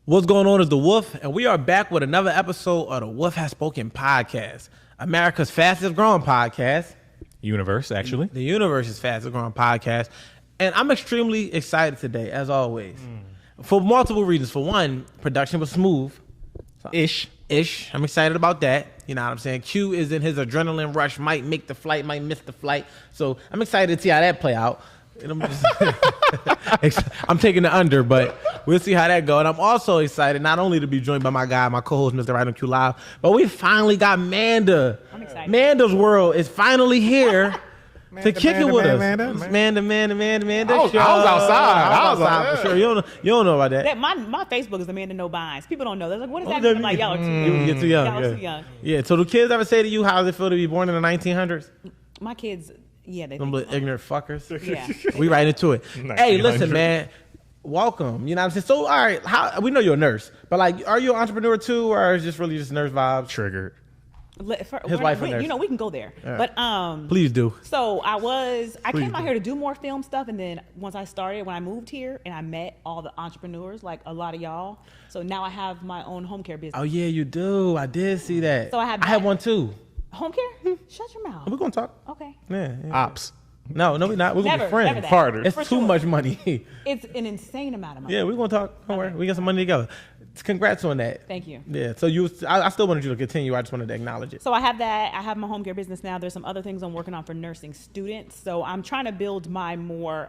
What's going on is the Wolf, and we are back with another episode of the Wolf Has Spoken podcast, America's fastest growing podcast. Universe, actually. The universe's fastest growing podcast. And I'm extremely excited today, as always, for multiple reasons. For one, production was smooth. Ish. I'm excited about that. You know what I'm saying? Q is in his adrenaline rush, might make the flight, might miss the flight. So I'm excited to see how that play out. And I'm taking the under, but we'll see how that goes. And I'm also excited not only to be joined by my guy, my co-host, Mr. Right on Q Live, but we finally got Manda. I'm excited. Manda's World is finally here to kick it with us. Manda. Manda. I was outside. I was outside. For sure. You don't know about that. My Facebook is Amanda No Binds. People don't know. They're like, what does that mean? I'm like, y'all are too young. You're too young. Y'all Yeah. are too young. Yeah. So do kids ever say to you, how does it feel to be born in the 1900s? My kids, yeah, they Them think little ignorant fuckers. Yeah. We right into it. Hey, 1900. listen, man. Welcome. You know what I'm saying? So, all right, we know you're a nurse, but like, are you an entrepreneur too, or is it just really just nurse vibes? Triggered. His wife a nurse. You know, we can go there. Yeah. But Please do. So I came do. out here to do more film stuff, and then once I started, when I moved here, and I met all the entrepreneurs, like a lot of y'all. So now I have my own home care business. Oh yeah, you do. I did see that. So I have have that. one too. Home care? Shut your mouth. We're gonna talk. Okay. Yeah. Ops. No, we're not. We're gonna Never, be friends. never that. Partners. It's For too sure. much money. It's an insane amount of money. Yeah, we're gonna talk. Don't worry. We got some money together. Congrats on that. Thank you. Yeah. So I still wanted you to continue. I just wanted to acknowledge it. So I have that. I have my home care business now. There's some other things I'm working on for nursing students. So I'm trying to build my more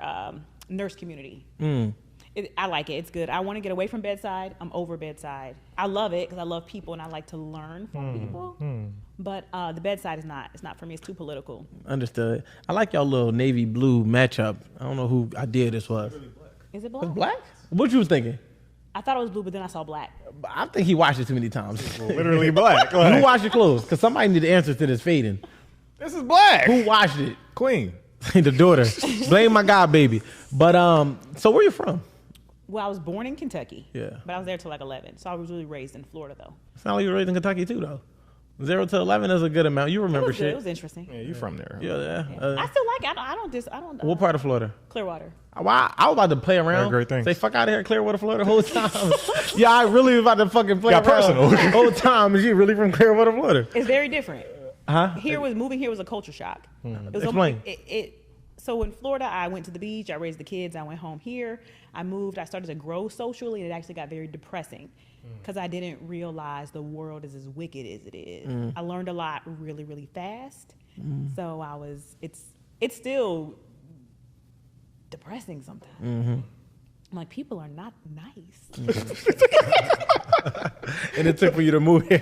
nurse community. I like it. It's good. I want to get away from bedside. I'm over bedside. I love it because I love people and I like to learn from people. But the bedside is not. It's not for me. It's too political. Understood. I like y'all little navy blue matchup. I don't know who idea this was. Is it black? It's black? What you was thinking? I thought it was blue, but then I saw black. I think he watched it too many times. Literally black. Who Like, watched it close? Because somebody need the answer to this fading. this is black. Who watched it? Queen. The daughter. Blame my god, baby. But so where you from? Well, I was born in Kentucky. Yeah. But I was there till like 11. So I was really raised in Florida, though. It's not like you were raised in Kentucky too, though. 0 to 11 is a good amount. You remember It was good. shit. It was interesting. Yeah, you from there. Yeah. I still like it. I don't. What part of Florida? Clearwater. I was about to play around. Great things. Say fuck out of here, Clearwater, Florida, the whole time. Yeah, I really was about to fucking play Got around. personal. The whole time. Is you really from Clearwater, Florida? It's very different. Huh? Moving here was a culture shock. It was Explain. So in Florida, I went to the beach. I raised the kids. I went home here. I moved. I started to grow socially, and it actually got very depressing because I didn't realize the world is as wicked as it is. I learned a lot really, really fast. So it's still depressing sometimes. I'm like, people are not nice. And it took for you to move here.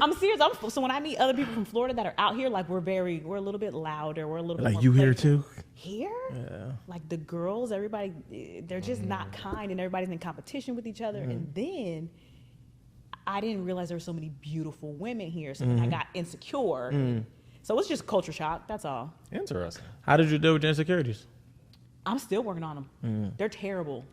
I'm serious. So when I meet other people from Florida that are out here, like we're a little bit louder. We're a little bit Like more you here playful. too? Here? Yeah. Like the girls, everybody, they're just not kind and everybody's in competition with each other. And then I didn't realize there were so many beautiful women here. So then I got insecure. So it's just culture shock. That's all. Interesting. How did you deal with your insecurities? I'm still working on them. They're terrible.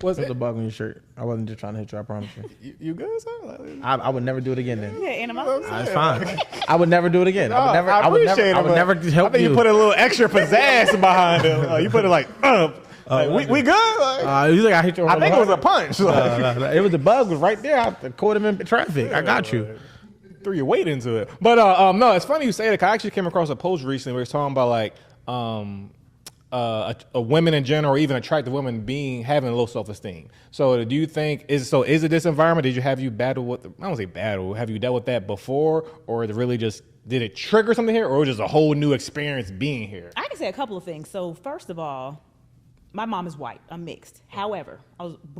Was There's it? a bug on your shirt. I wasn't just trying to hit you. I promise you. You good, sir? I would never do it again then. Yeah, animals. It's fine. I would never do it again. I would never. I appreciate it. I would but never help I think you put a little extra pizzazz behind it. You put it like we good? Like, You think I hit you? I think it was a punch. Like, It was the bug was right there. I caught him in traffic. I got you. Threw your weight into it. But no, it's funny you say that. 'Cause I actually came across a post recently where it's talking about like a women in general, or even attractive women having low self-esteem. So do you think is it this environment? Have you battled with? I don't say battle. Have you dealt with that before, or did it trigger something here, or was it just a whole new experience being here? I can say a couple of things. So first of all, my mom is white. I'm mixed. However,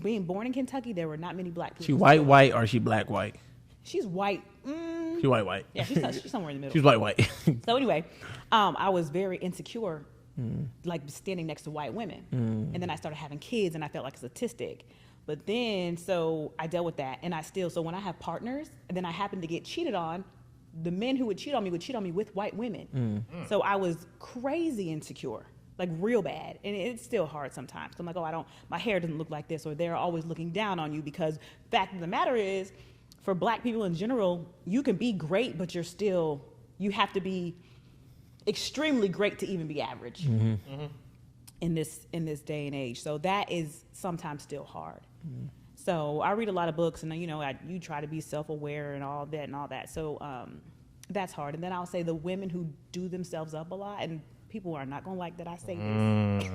being born in Kentucky, there were not many black people. She white, or she black white? She's white. She white. Yeah, she's somewhere in the middle. She's white. So anyway, I was very insecure, like standing next to white women. And then I started having kids and I felt like a statistic. But then, so I dealt with that. And so when I have partners and then I happen to get cheated on, the men who would cheat on me with white women. So I was crazy insecure, like real bad. And it's still hard sometimes. I'm like, my hair doesn't look like this, or they're always looking down on you, because fact of the matter is, for black people in general, you can be great, but you have to be extremely great to even be average in this day and age. So that is sometimes still hard. So I read a lot of books, and you try to be self-aware and all that. So that's hard. And then I'll say the women who do themselves up a lot, and people are not gonna like that I say this.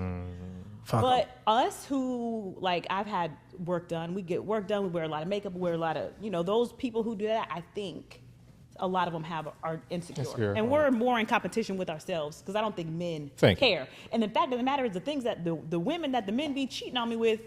But us who, like, I've had work done, we get work done, we wear a lot of makeup, we wear a lot of, those people who do that, I think a lot of them are insecure. And we're more in competition with ourselves, because I don't think men care. And the fact of the matter is, the things that the women that the men be cheating on me with,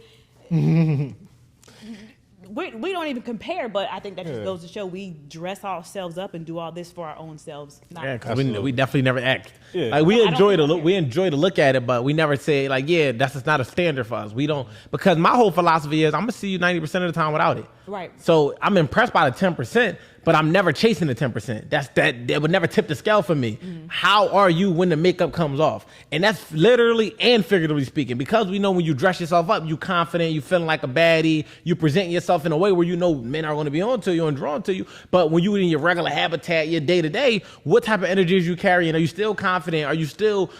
we don't even compare, but I think that just goes to show we dress ourselves up and do all this for our own selves. Because we definitely never act. Like, we enjoy to look at it, but we never say, like, that's just not a standard for us. We don't, because my whole philosophy is I'm gonna see you 90% of the time without it. Right. So I'm impressed by the 10%, but I'm never chasing the 10%. That would never tip the scale for me. How are you when the makeup comes off? And that's literally and figuratively speaking, because we know when you dress yourself up, you confident, you feeling like a baddie, you present yourself in a way where men are going to be on to you and drawn to you. But when you in your regular habitat, your day to day, what type of energy is you carrying? Are you still confident? Are you still,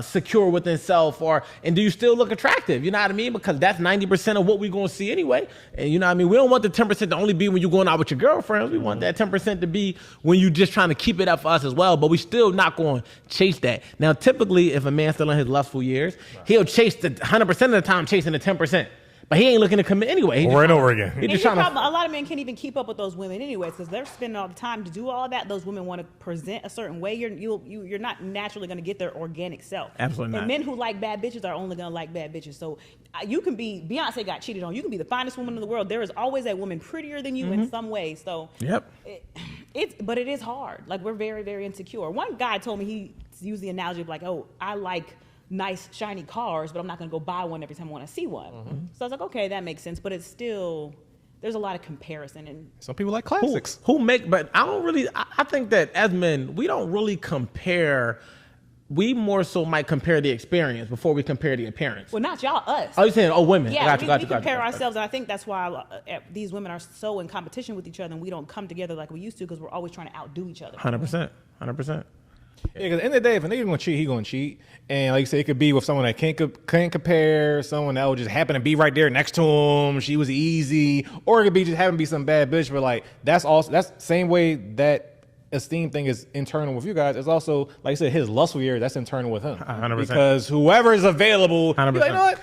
secure within self? And do you still look attractive? You know what I mean? Because that's 90% of what we're going to see anyway. And you know what I mean? We don't want the 10% to only be when you're going out with your girlfriends. We want that 10% to be when you just trying to keep it up for us as well. But we still not going to chase that. Now, typically, if a man's still in his lustful years, he'll chase the 100% of the time chasing the 10%. But he ain't looking to commit anyway. Over and over again. A lot of men can't even keep up with those women anyway, because they're spending all the time to do all that. Those women want to present a certain way. You're not naturally going to get their organic self. Absolutely not. And men who like bad bitches are only going to like bad bitches. So you can be, Beyonce got cheated on. You can be the finest woman in the world. There is always a woman prettier than you in some way. So but it is hard. Like, we're very, very insecure. One guy told me, he used the analogy of like, I like nice shiny cars, but I'm not going to go buy one every time I want to see one. So I was like, okay, that makes sense, but it's still, there's a lot of comparison. And some people like classics. But I think that as men, we don't really compare. We more so might compare the experience before we compare the appearance. Well, not y'all, us. Oh, you're saying, women. Yeah, Got we compare ourselves, and I think that's why these women are so in competition with each other, and we don't come together like we used to, because we're always trying to outdo each other. 100%. Yeah, because at the end of the day, if a nigga gonna cheat, he gonna cheat. And like you say, it could be with someone that can't compare, someone that would just happen to be right there next to him. She was easy, or it could be just happen to be some bad bitch. But like, that's the same way that esteem thing is internal with you guys. It's also, like I said, his lustful year, that's internal with him. 100%. Because whoever is available, 100%. You're like, you know what?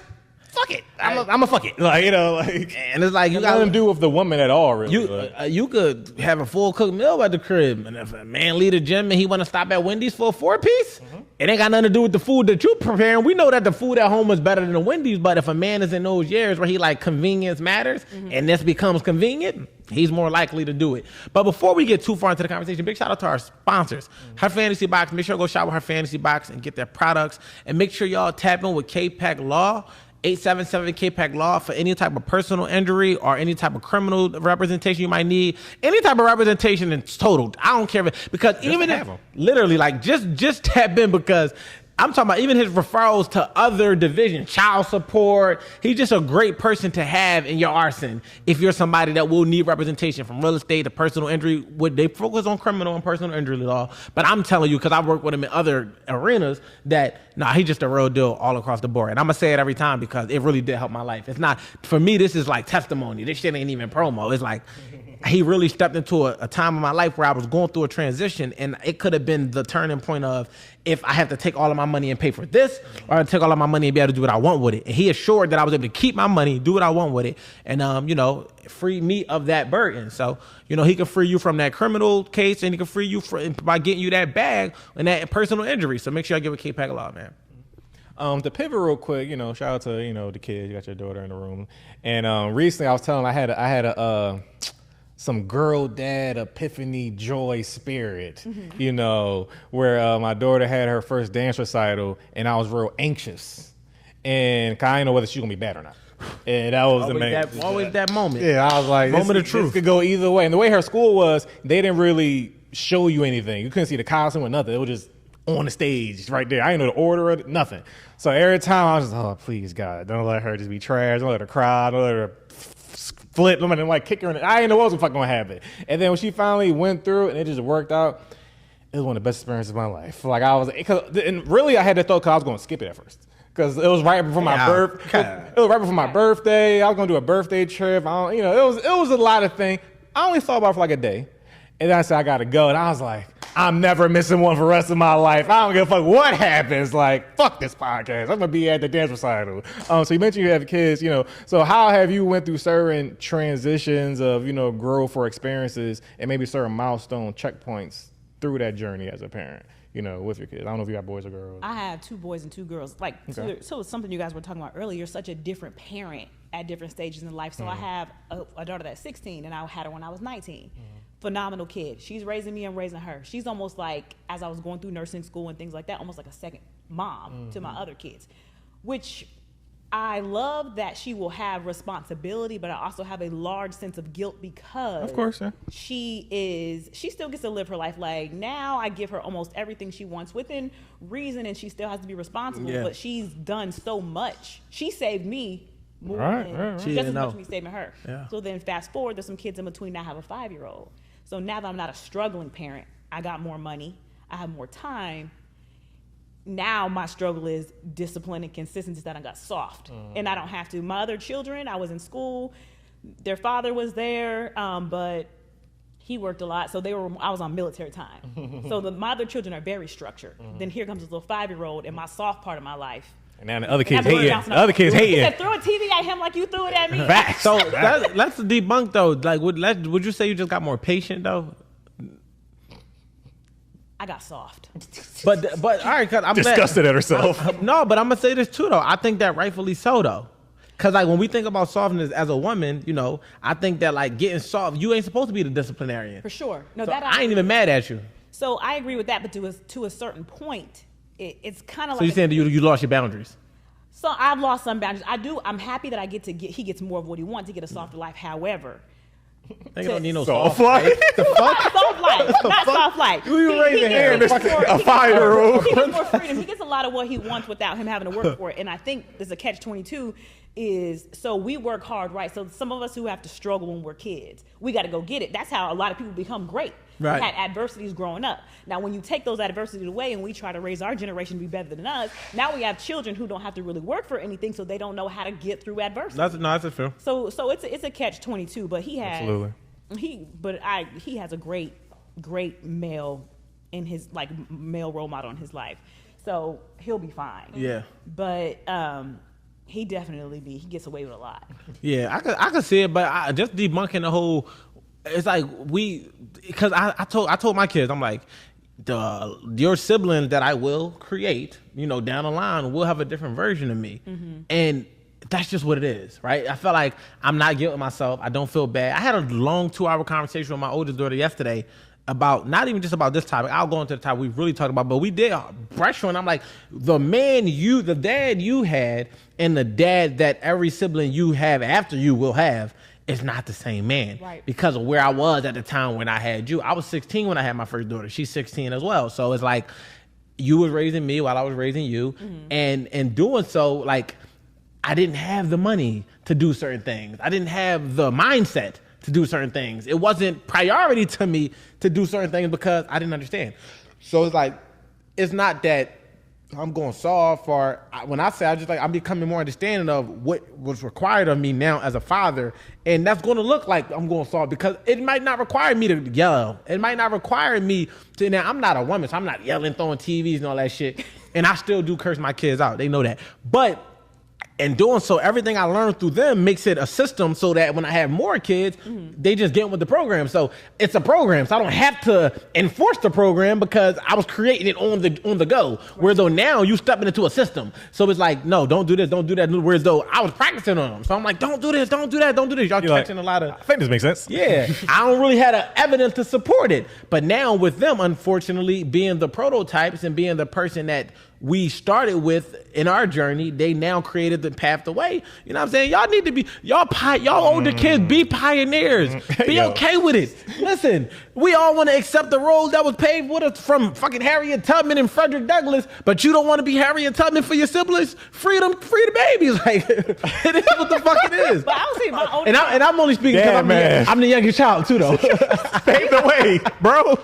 Fuck it. I'm a fuck it. Like, and it's like, you got nothing to do with the woman at all, really. You could have a full cooked meal at the crib, and if a man leave the gym and he want to stop at Wendy's for a 4-piece, it ain't got nothing to do with the food that you preparing. We know that the food at home is better than the Wendy's, but if a man is in those years where he like convenience matters, and this becomes convenient, he's more likely to do it. But before we get too far into the conversation, big shout out to our sponsors. Her Fantasy Box. Make sure to go shop with Her Fantasy Box and get their products. And make sure y'all tap in with K-Pack Law. 877 K-Pack Law for any type of personal injury or any type of criminal representation you might need. Any type of representation in total. I don't care because just even if literally like just tap in, because I'm talking about even his referrals to other divisions, child support. He's just a great person to have in your arsenal if you're somebody that will need representation from real estate to personal injury. Would they focus on criminal and personal injury law? But I'm telling you, because I work with him in other arenas, that he's just a real deal all across the board. And I'm gonna say it every time because it really did help my life. It's not, for me, this is like testimony. This shit ain't even promo. It's like he really stepped into a time in my life where I was going through a transition, and it could have been the turning point of, if I have to take all of my money and pay for this, or I take all of my money and be able to do what I want with it. And he assured that I was able to keep my money, do what I want with it, and free me of that burden. So, he can free you from that criminal case, and he can free you by getting you that bag and that personal injury. So make sure I give a K-Pack a lot, man. To pivot real quick, shout out to the kids. You got your daughter in the room, and recently I was telling I had a some girl dad epiphany joy spirit, where my daughter had her first dance recital, and I was real anxious, and I didn't know whether she was gonna be bad or not. And that was always that moment. Yeah, I was like, moment of truth. This could go either way. And the way her school was, they didn't really show you anything. You couldn't see the costume or nothing. It was just on the stage right there. I didn't know the order of it, nothing. So every time I was just, oh, please, God, don't let her just be trash. Don't let her cry. Don't let her flip. Don't let her kick her in the, I didn't know what was fucking gonna happen. And then when she finally went through and it just worked out, it was one of the best experiences of my life. And really I had that thought because I was going to skip it at first. because it was right before my birthday. It was right before my birthday. I was gonna do a birthday trip. It was a lot of things. I only thought about it for like a day, and then I said I gotta go, and I was like, I'm never missing one for the rest of my life. I don't give a fuck what happens. Like, fuck this podcast. I'm gonna be at the dance recital. So you mentioned you have kids, So how have you went through certain transitions of, growth or experiences and maybe certain milestone checkpoints through that journey as a parent, with your kids? I don't know if you got boys or girls. I have 2 boys and 2 girls. So it's something you guys were talking about earlier. You're such a different parent at different stages in life. So I have a daughter that's 16, and I had her when I was 19. Phenomenal kid. She's raising me, I'm raising her. She's almost like, as I was going through nursing school and things like that, almost like a second mom to my other kids, which I love that she will have responsibility, but I also have a large sense of guilt because of course, yeah. she still gets to live her life. Like, now I give her almost everything she wants within reason, and she still has to be responsible, but she's done so much. She saved me more than just as much as me saving her. Yeah. So then fast forward, there's some kids in between. Now I have a 5-year-old. So now that I'm not a struggling parent, I got more money, I have more time. Now my struggle is discipline and consistency, that I got soft, and I don't have to. My other children, I was in school, their father was there, but he worked a lot, so I was on military time. So my other children are very structured. Then here comes this little 5-year-old in my soft part of my life. And now the other kids hate you. The other kids hate you. He said, throw a TV at him like you threw it at me. Facts. So let's debunk though. Like, would you say you just got more patient though? I got soft. But all right, cause I'm disgusted at herself. No, but I'm gonna say this too though. I think that rightfully so though. Cause like when we think about softness as a woman, I think that like getting soft, you ain't supposed to be the disciplinarian. For sure. No, so that I ain't even mad at you. So I agree with that, but to a certain point, it's kind of like. So you're saying that you lost your boundaries? So I've lost some boundaries. I'm happy that he gets more of what he wants to get a softer life. However, they don't need no soft life. The fuck? Soft life, not soft life. You raising hand a 5-year-old. He gets more freedom. He gets a lot of what he wants without him having to work for it. And I think there's a catch-22 is, so we work hard, right? So some of us who have to struggle when we're kids, we got to go get it. That's how a lot of people become great. Right. We had adversities growing up. Now, when you take those adversities away and we try to raise our generation to be better than us, now we have children who don't have to really work for anything, so they don't know how to get through adversity. That's fair. So it's a catch-22, but he has he has a great male in his, like, male role model in his life, so he'll be fine. Yeah. But he gets away with a lot. Yeah, I could see it, but I just debunking the whole. It's like because I told my kids, I'm like, your sibling that I will create, down the line will have a different version of me, and that's just what it is, right? I felt like I'm not guilting myself. I don't feel bad. I had a long 2-hour conversation with my oldest daughter yesterday about not even just about this topic. I'll go into the topic we really talked about, but we did brush on. I'm like, the dad you had, and the dad that every sibling you have after you will have. It's not the same man, right? Because of where I was at the time when I had you. I was 16 when I had my first daughter. She's 16 as well. So it's like you was raising me while I was raising you, and doing so, like, I didn't have the money to do certain things. I didn't have the mindset to do certain things. It wasn't priority to me to do certain things because I didn't understand. So it's like, it's not that I'm going soft, or when I say I'm becoming more understanding of what was required of me now as a father, and that's going to look like I'm going soft because it might not require me to yell. It might not require me to. Now I'm not a woman, so I'm not yelling, throwing TVs and all that shit, and I still do curse my kids out. They know that, but. And doing so, everything I learned through them makes it a system so that when I have more kids, they just get with the program. So it's a program. So I don't have to enforce the program because I was creating it on the go. Right. Whereas though now you stepping into a system. So it's like, no, don't do this, don't do that. Whereas though I was practicing on them. So I'm like, don't do this, don't do that, don't do this. Y'all catching a lot of... I think this makes sense. Yeah. I don't really have the evidence to support it. But now with them, unfortunately, being the prototypes and being the person that we started with in our journey, they now created the path the way. You know what I'm saying? Y'all need to be, y'all older kids, be pioneers. Be okay with it. Listen, we all want to accept the road that was paved with us from fucking Harriet Tubman and Frederick Douglass, but you don't want to be Harriet Tubman for your siblings? Free the babies. Like, it is what the fuck it is. But I would say my older... And I'm only speaking because I'm the youngest child too, though. Pave the way, bro.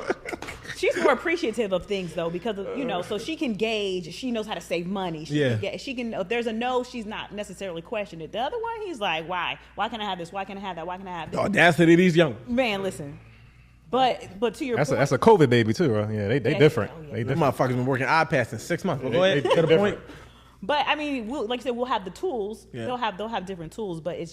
She's more appreciative of things though, because of, so she can gauge. She knows how to save money. She can. If there's a no, she's not necessarily questioning it. The other one, he's like, why? Why can I have this? Why can I have that? Why can I have this? The audacity of these young Man, listen. But to your point, that's a COVID baby too, bro. Yeah, they different. Oh, yeah. They Them different. motherfuckers been working iPads in 6 months. But go ahead, to the point. But I mean, like I said, we'll have the tools. Yeah. They'll have different tools, but you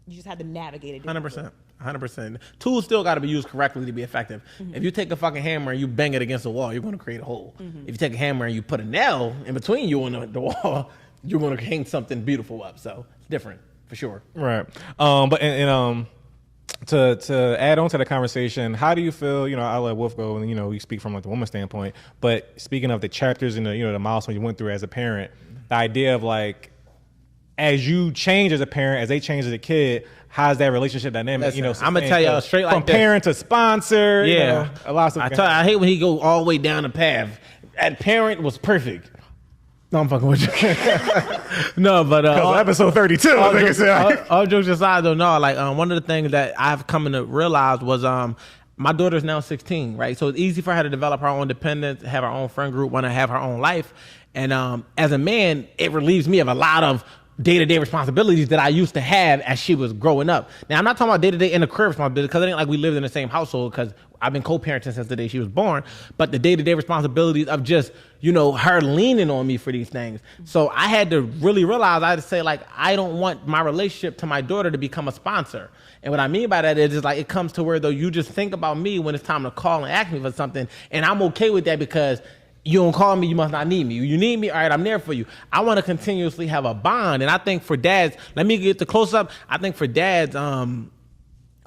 just have to navigate it. 100%. Tools still got to be used correctly to be effective. If you take a fucking hammer and you bang it against a wall, you're going to create a hole. If you take a hammer and you put a nail in between you and the wall, you're going to hang something beautiful up. So it's different for sure. Right. But to add on to the conversation, how do you feel? I'll let Wolf go, and you speak from like the woman's standpoint. But speaking of the chapters and the milestones you went through as a parent, the idea of like, as you change as a parent, as they change as a kid, how's that relationship dynamic? Listen, I'm gonna tell y'all straight like from this. parent to sponsor. Yeah, a lot of stuff. I hate when he go all the way down the path. That parent was perfect. No, I'm fucking with you. No, but episode 32. All jokes aside, though, no. Like one of the things that I've come to realize was my daughter's now 16, right? So it's easy for her to develop her own independence, have her own friend group, want to have her own life. And as a man, it relieves me of a lot of day-to-day responsibilities that I used to have as she was growing up. Now, I'm not talking about day-to-day in the career responsibility, because it ain't like we lived in the same household, because I've been co-parenting since the day she was born, but the day-to-day responsibilities of just, her leaning on me for these things. So I had to really realize, I had to say, like, I don't want my relationship to my daughter to become a sponsor. And what I mean by that is just like, it comes to where, though, you just think about me when it's time to call and ask me for something, and I'm okay with that because you don't call me, you must not need me. You need me, all right, I'm there for you. I want to continuously have a bond. And I think for dads, let me get the close up. I think for dads,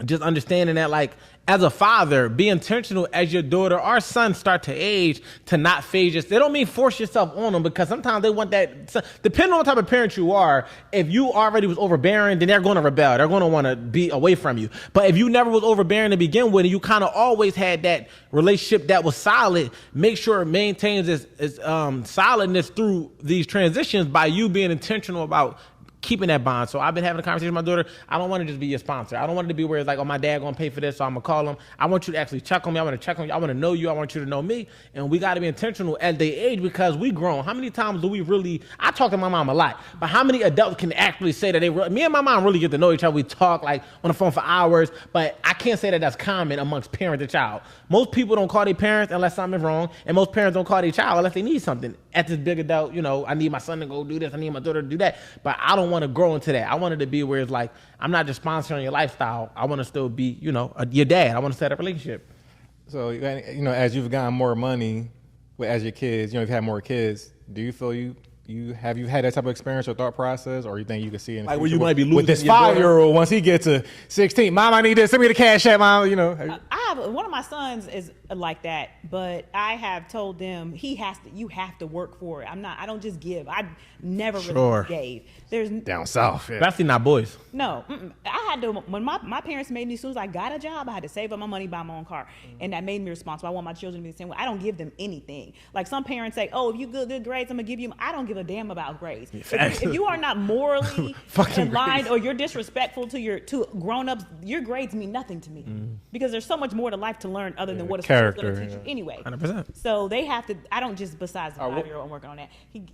just understanding that, like, as a father, be intentional as your daughter or son start to age to not phase yourself. They don't mean force yourself on them, because sometimes they want that. Depending on what type of parent you are, if you already was overbearing, then they're going to rebel. They're going to want to be away from you. But if you never was overbearing to begin with, and you kind of always had that relationship that was solid, make sure it maintains its solidness through these transitions by you being intentional about keeping that bond. So I've been having a conversation with my daughter. I don't want to just be your sponsor. I don't want it to be where it's like, oh, my dad gonna pay for this, so I'm gonna call him. I want you to actually check on me. I want to check on you. I want to know you. I want you to know me. And we got to be intentional as they age, because we grown. How many times do we really? I talk to my mom a lot, but how many adults can actually say that me and my mom really get to know each other? We talk like on the phone for hours, but I can't say that that's common amongst parent and child. Most people don't call their parents unless something's wrong, and most parents don't call their child unless they need something. At this big adult, I need my son to go do this. I need my daughter to do that. But I don't want to grow into that. I want it to be where it's like, I'm not just sponsoring your lifestyle. I want to still be, your dad. I want to set a relationship. So, as you've gotten more money as your kids, you've had more kids, do you feel you had that type of experience or thought process, or you think you can see in the like future where you might be losing with this your daughter? 5-year-old once he gets to 16? Mom, I need this. Send me the cash app, mom. I have one of my sons is like that, but I have told them you have to work for it. I don't just give. I never really gave. There's down south, yeah. Especially not boys. No, I had to, when my parents made me, as soon as I got a job, I had to save up my money, buy my own car. And that made me responsible. I want my children to be the same way. I don't give them anything. Like some parents say, oh, if you good grades, I'm gonna give you, I don't give a damn about grades. If you are not morally in line, or you're disrespectful to grown-ups, your grades mean nothing to me. Because there's so much more to life to learn other than what a school's gonna teach you anyway. 100%. So they have to, I don't just, besides the 5-year-old, I'm working on that. He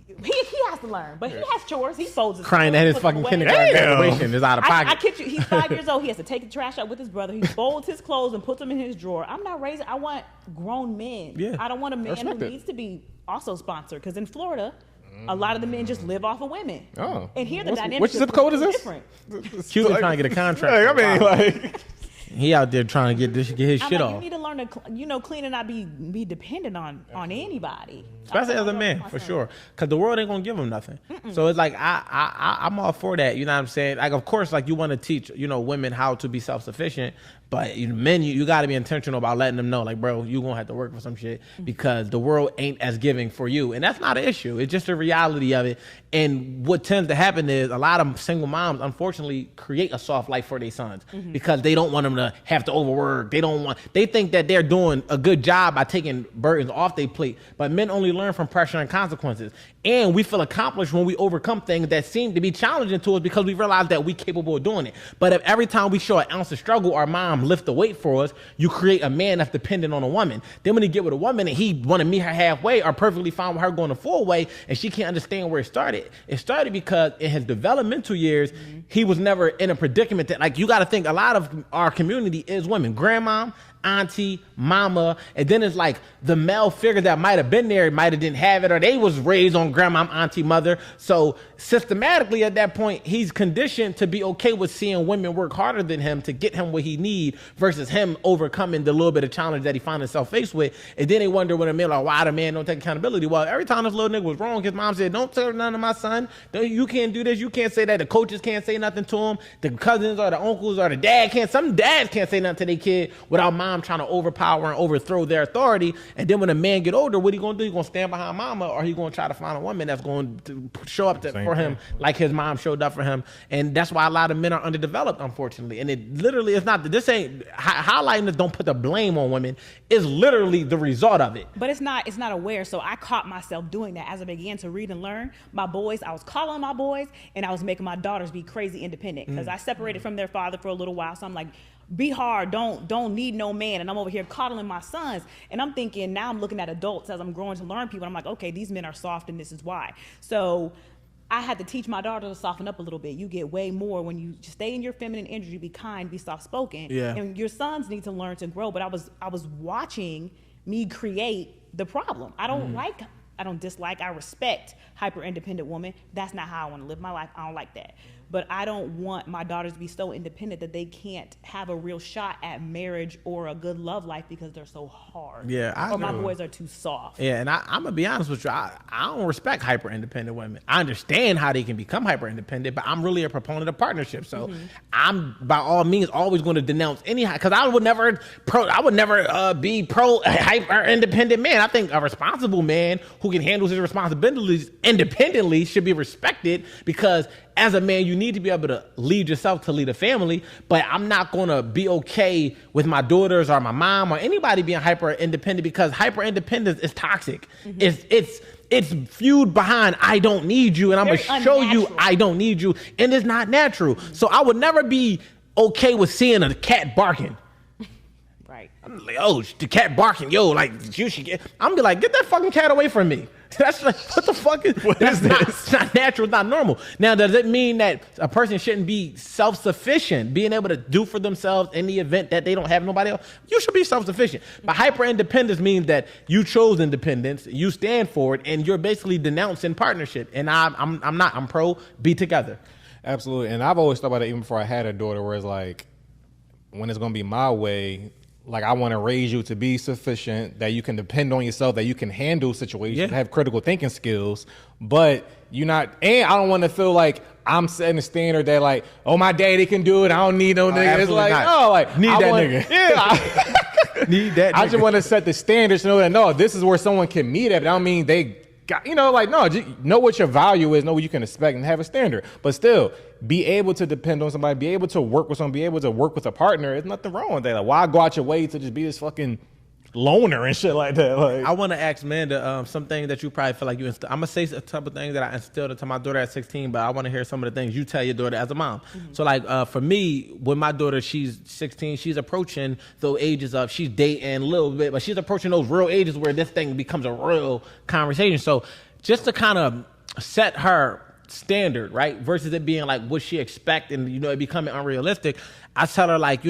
has to learn, but he has chores. He folds his crying at his fucking kindergarten graduation is out of pocket. I kid you, he's 5 years old. He has to take the trash out with his brother. He folds his clothes and puts them in his drawer. I'm not raising, I want grown men. Yeah. I don't want a man who needs to be also sponsored, because in Florida, a lot of the men just live off of women. Oh. And here the dynamic which is zip code is this? different. Q's trying to get a contract. He out there trying to get his shit off. You need to learn to, clean and not be dependent on anybody. Especially as a man, for sure. Because the world ain't going to give him nothing. So it's like, I'm all for that. You know what I'm saying? Like, of course, like you want to teach, women how to be self-sufficient. But men, you got to be intentional about letting them know, like, bro, you're going to have to work for some shit because the world ain't as giving for you. And that's not an issue. It's just a reality of it. And what tends to happen is a lot of single moms, unfortunately, create a soft life for their sons because they don't want them to have to overwork. They think that they're doing a good job by taking burdens off their plate. But men only learn from pressure and consequences. And we feel accomplished when we overcome things that seem to be challenging to us because we realize that we're capable of doing it. But if every time we show an ounce of struggle, our mom lift the weight for us, you create a man that's dependent on a woman. Then when you get with a woman and he want to meet her halfway or perfectly fine with her going the full way and she can't understand where it started because in his developmental years, he was never in a predicament that, like, you got to think a lot of our community is women. Grandma, auntie, mama, and then it's like the male figure that might have been there might have didn't have it, or they was raised on grandma, auntie, mother. So systematically at that point, he's conditioned to be okay with seeing women work harder than him to get him what he need versus him overcoming the little bit of challenge that he found himself faced with. And then they wonder when a man like, why the man don't take accountability? Well, every time this little nigga was wrong, his mom said, don't tell none of my son. You can't do this. You can't say that. The coaches can't say nothing to him. The cousins or the uncles or the dad can't. Some dads can't say nothing to their kid without mom trying to overpower and overthrow their authority. And then when a man get older, what he gonna do? He gonna stand behind mama, or he gonna try to find a woman that's going to show up for him like his mom showed up for him. And that's why a lot of men are underdeveloped, unfortunately. And it literally is not. This ain't highlighting this. Don't put the blame on women. It's literally the result of it. But it's not aware. So I caught myself doing that as I began to read and learn. My boys, I was calling my boys, and I was making my daughters be crazy independent because I separated from their father for a little while. So I'm like, be hard, don't need no man. And I'm over here coddling my sons. And I'm thinking, now I'm looking at adults as I'm growing to learn people. I'm like, okay, these men are soft and this is why. So I had to teach my daughter to soften up a little bit. You get way more when you stay in your feminine energy, be kind, be soft spoken. Yeah. And your sons need to learn to grow. But I was watching me create the problem. I don't dislike, I respect hyper independent women. That's not how I want to live my life. I don't like that. But I don't want my daughters to be so independent that they can't have a real shot at marriage or a good love life because they're so hard. Yeah, or my boys are too soft. Yeah, and I'm gonna be honest with you. I don't respect hyper independent women. I understand how they can become hyper independent, but I'm really a proponent of partnership. So I'm by all means always going to denounce any, because I would never be pro hyper independent man. I think a responsible man who can handle his responsibilities independently should be respected, because as a man, you need to be able to lead yourself to lead a family. But I'm not going to be okay with my daughters or my mom or anybody being hyper independent, because hyper independence is toxic. It's fueled behind I don't need you, and I'm going to show you I don't need you, and it's not natural. So I would never be okay with seeing a cat barking. Right. I'm like, oh, the cat barking, yo, like you should get. I'm be like, get that fucking cat away from me. That's like, what the fuck is that's not, it's not natural, it's not normal. Now, does it mean that a person shouldn't be self-sufficient, being able to do for themselves in the event that they don't have nobody else? You should be self-sufficient. But hyper-independence means that you chose independence, you stand for it, and you're basically denouncing partnership. And I'm not. I'm pro be together. Absolutely. And I've always thought about it even before I had a daughter, where it's like, when it's going to be my way, like, I want to raise you to be sufficient, that you can depend on yourself, that you can handle situations, have critical thinking skills, but you're not, and I don't want to feel like I'm setting a standard that, like, oh, my daddy can do it, I don't need no nigga. It's like, no, like, need that nigga. Yeah. Need that nigga. I just want to set the standards to know that, no, this is where someone can meet at, but I don't mean they got, like, no, just know what your value is, know what you can expect, and have a standard. But still, be able to depend on somebody, be able to work with someone, be able to work with a partner. There's nothing wrong with that. Like, why go out your way to just be this fucking loner and shit like that? Like, I want to ask Amanda something that you probably feel like you instill. I'm going to say a couple of things that I instilled into my daughter at 16, but I want to hear some of the things you tell your daughter as a mom. So, like, for me, with my daughter, she's 16, she's approaching those ages of, she's dating a little bit, but she's approaching those real ages where this thing becomes a real conversation. So just to kind of set her standard, right, versus it being like what she expect and, it becoming unrealistic, I tell her, like,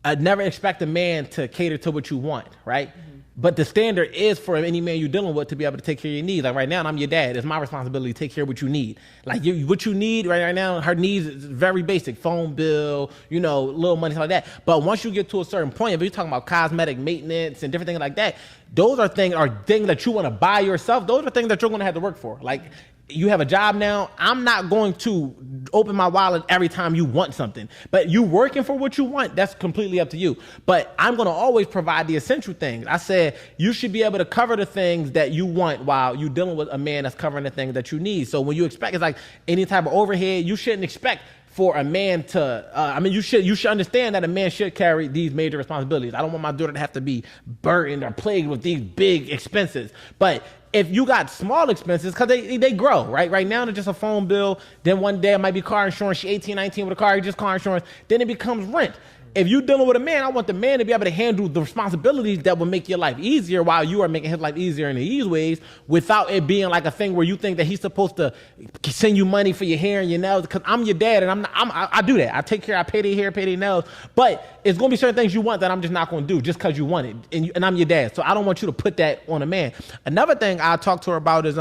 I'd never expect a man to cater to what you want, right? But the standard is for any man you're dealing with to be able to take care of your needs. Like, right now, I'm your dad. It's my responsibility to take care of what you need. Like, what you need right now, her needs is very basic. Phone bill, little money, stuff like that. But once you get to a certain point, if you're talking about cosmetic maintenance and different things like that, those are things that you want to buy yourself. Those are things that you're going to have to work for. Like, you have a job now. I'm not going to open my wallet every time you want something. But you working for what you want, that's completely up to you. But I'm going to always provide the essential things. I said you should be able to cover the things that you want while you're dealing with a man that's covering the things that you need. So when you expect, it's like any type of overhead, you shouldn't expect for a man to, you should understand that a man should carry these major responsibilities. I don't want my daughter to have to be burdened or plagued with these big expenses. But if you got small expenses, because they grow, right? Right now, it's just a phone bill. Then one day it might be car insurance. She 18, 19 with a car, just car insurance. Then it becomes rent. If you're dealing with a man, I want the man to be able to handle the responsibilities that will make your life easier while you are making his life easier in these ways without it being like a thing where you think that he's supposed to send you money for your hair and your nails. Because I'm your dad and I do that. I take care, I pay their hair, pay their nails. But it's going to be certain things you want that I'm just not going to do just because you want it. And I'm your dad. So I don't want you to put that on a man. Another thing I'll talk to her about is,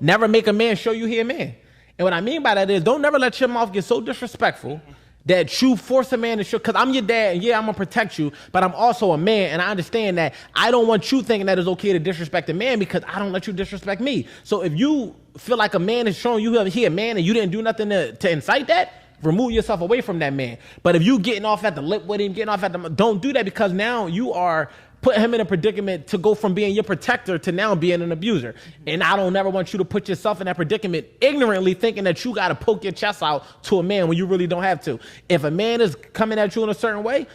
never make a man show you he a man. And what I mean by that is don't never let your mouth get so disrespectful that you force a man to show, because I'm your dad, and yeah, I'm going to protect you, but I'm also a man, and I understand that I don't want you thinking that it's okay to disrespect a man because I don't let you disrespect me. So if you feel like a man is showing you he a man and you didn't do nothing to incite that, remove yourself away from that man. But if you getting off at the lip with him, don't do that, because now you are putting him in a predicament to go from being your protector to now being an abuser. And I don't never want you to put yourself in that predicament ignorantly thinking that you got to poke your chest out to a man when you really don't have to. If a man is coming at you in a certain way,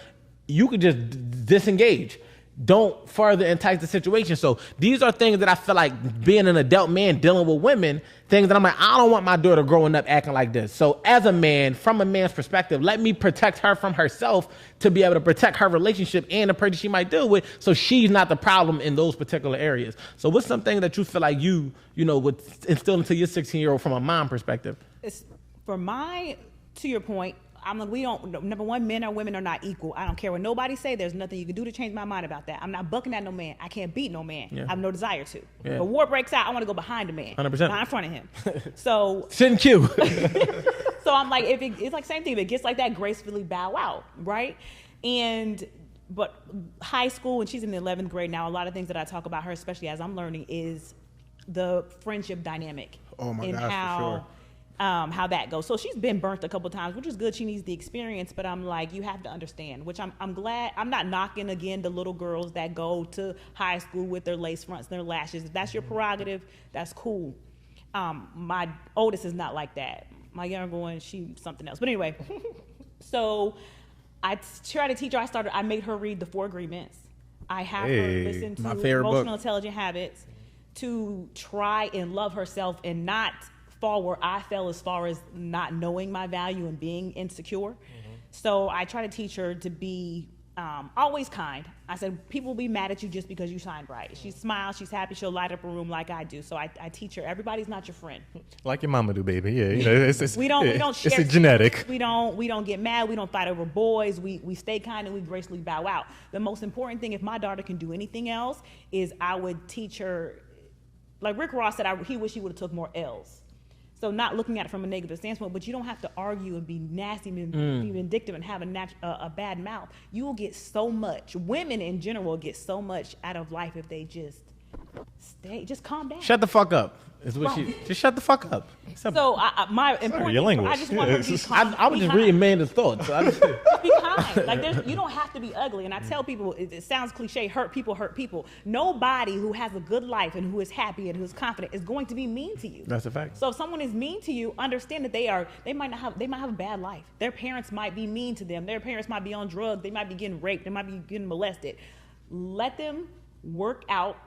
you could just disengage. Don't further entice the situation. So these are things that I feel like being an adult man dealing with women, things that I'm like, I don't want my daughter growing up acting like this. So as a man, from a man's perspective, let me protect her from herself to be able to protect her relationship and the person she might deal with, so she's not the problem in those particular areas. So what's something that you feel like you would instill into your 16-year-old from a mom perspective? It's, to your point, I'm like, we don't, number one, men or women are not equal. I don't care what nobody say. There's nothing you can do to change my mind about that. I'm not bucking at no man. I can't beat no man. Yeah. I have no desire to. Yeah. If a war breaks out, I want to go behind a man. 100%. Not in front of him. So. Send Q. So I'm like, it's like same thing. If it gets like that, gracefully bow out, right? But high school, and she's in the 11th grade now, a lot of things that I talk about her, especially as I'm learning, is the friendship dynamic. Oh my gosh, for sure. How that goes. So she's been burnt a couple times, which is good. She needs the experience, but I'm like, you have to understand, which I'm glad. I'm not knocking, again, the little girls that go to high school with their lace fronts and their lashes. If that's your prerogative, that's cool. My oldest is not like that. My younger one, she's something else. But anyway, so I try to teach her. I made her read the 4 Agreements. I have her listen to Emotional Intelligent Habits to try and love herself and not fall where I fell as far as not knowing my value and being insecure. Mm-hmm. So I try to teach her to be always kind. I said, people will be mad at you just because you shine bright. She smiles, she's happy, she'll light up a room like I do. So I teach her, everybody's not your friend. Like your mama do, baby. Yeah, we don't share. It's genetic. We don't get mad. We don't fight over boys. We stay kind and we gracefully bow out. The most important thing, if my daughter can do anything else, is I would teach her, like Rick Ross said, he wish he would have took more L's. So not looking at it from a negative standpoint, but you don't have to argue and be nasty and be vindictive and have a bad mouth. You will get so much. Women in general will get so much out of life if they just calm down. Shut the fuck up. Is what just shut the fuck up. So my important. Your language. I just want her to be calm. I was just reading Amanda's thoughts. So just be kind. Like you don't have to be ugly. And I tell people, it sounds cliche. Hurt people. Nobody who has a good life and who is happy and who's confident is going to be mean to you. That's a fact. So if someone is mean to you, understand that they might have a bad life. Their parents might be mean to them. Their parents might be on drugs. They might be getting raped. They might be getting molested. Let them work out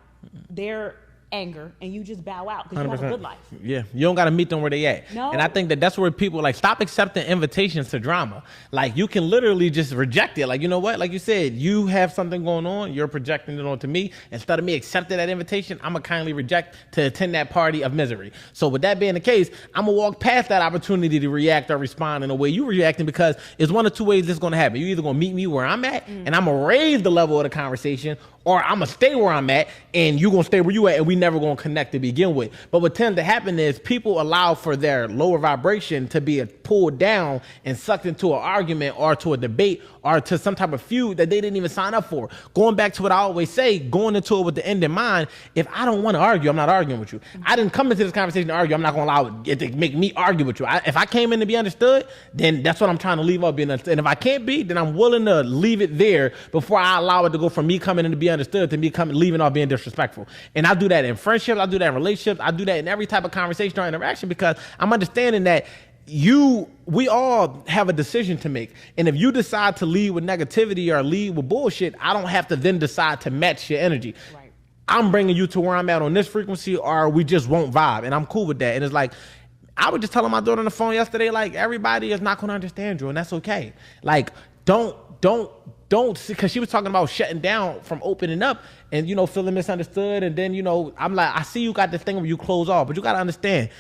their anger and you just bow out because you have a good life. Yeah, you don't got to meet them where they at. No. And I think that's where people stop accepting invitations to drama. Like you can literally just reject it. Like, you know what? Like you said, you have something going on. You're projecting it onto me. Instead of me accepting that invitation, I'm going to kindly reject to attend that party of misery. So with that being the case, I'm going to walk past that opportunity to react or respond in a way you're reacting, because it's one of 2 ways this is going to happen. You're either going to meet me where I'm at and I'm going to raise the level of the conversation, or I'm going to stay where I'm at and you're going to stay where you at and we never going to connect to begin with. But what tends to happen is people allow for their lower vibration to be pulled down and sucked into an argument or to a debate or to some type of feud that they didn't even sign up for. Going back to what I always say, going into it with the end in mind, if I don't want to argue, I'm not arguing with you. I didn't come into this conversation to argue. I'm not going to allow it to make me argue with you. If I came in to be understood, then that's what I'm trying to leave up being understood. And if I can't be, then I'm willing to leave it there before I allow it to go from me coming in to be understood to me leaving off being disrespectful. And I do that in friendships, I do that in relationships, I do that in every type of conversation or interaction, because I'm understanding that we all have a decision to make. And if you decide to lead with negativity or lead with bullshit, I don't have to then decide to match your energy. Right. I'm bringing you to where I'm at on this frequency, or we just won't vibe. And I'm cool with that. And it's like, I was just telling my daughter on the phone yesterday, like, everybody is not going to understand you, and that's okay. Like, don't, because she was talking about shutting down from opening up and, you know, feeling misunderstood. And then, you know, I'm like, I see you got this thing where you close off, but you got to understand,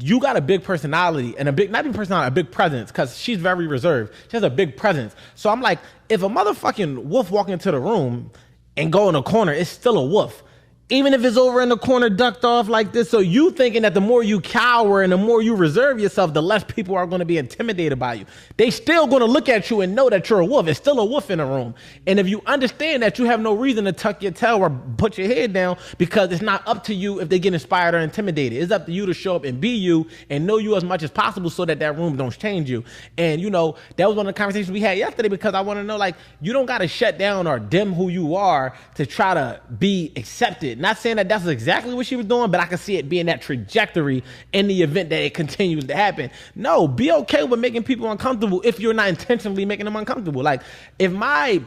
you got a big personality and not even personality, a big presence, because she's very reserved. She has a big presence. So I'm like, if a motherfucking wolf walk into the room and go in a corner, it's still a wolf. Even if it's over in the corner, ducked off like this. So you thinking that the more you cower and the more you reserve yourself, the less people are going to be intimidated by you. They still going to look at you and know that you're a wolf. It's still a wolf in the room. And if you understand that you have no reason to tuck your tail or put your head down, because it's not up to you if they get inspired or intimidated. It's up to you to show up and be you and know you as much as possible so that room don't change you. And, you know, that was one of the conversations we had yesterday, because I want to know, like, you don't got to shut down or dim who you are to try to be accepted. Not saying that that's exactly what she was doing, but I can see it being that trajectory in the event that it continues to happen. No, be okay with making people uncomfortable if you're not intentionally making them uncomfortable. Like, if my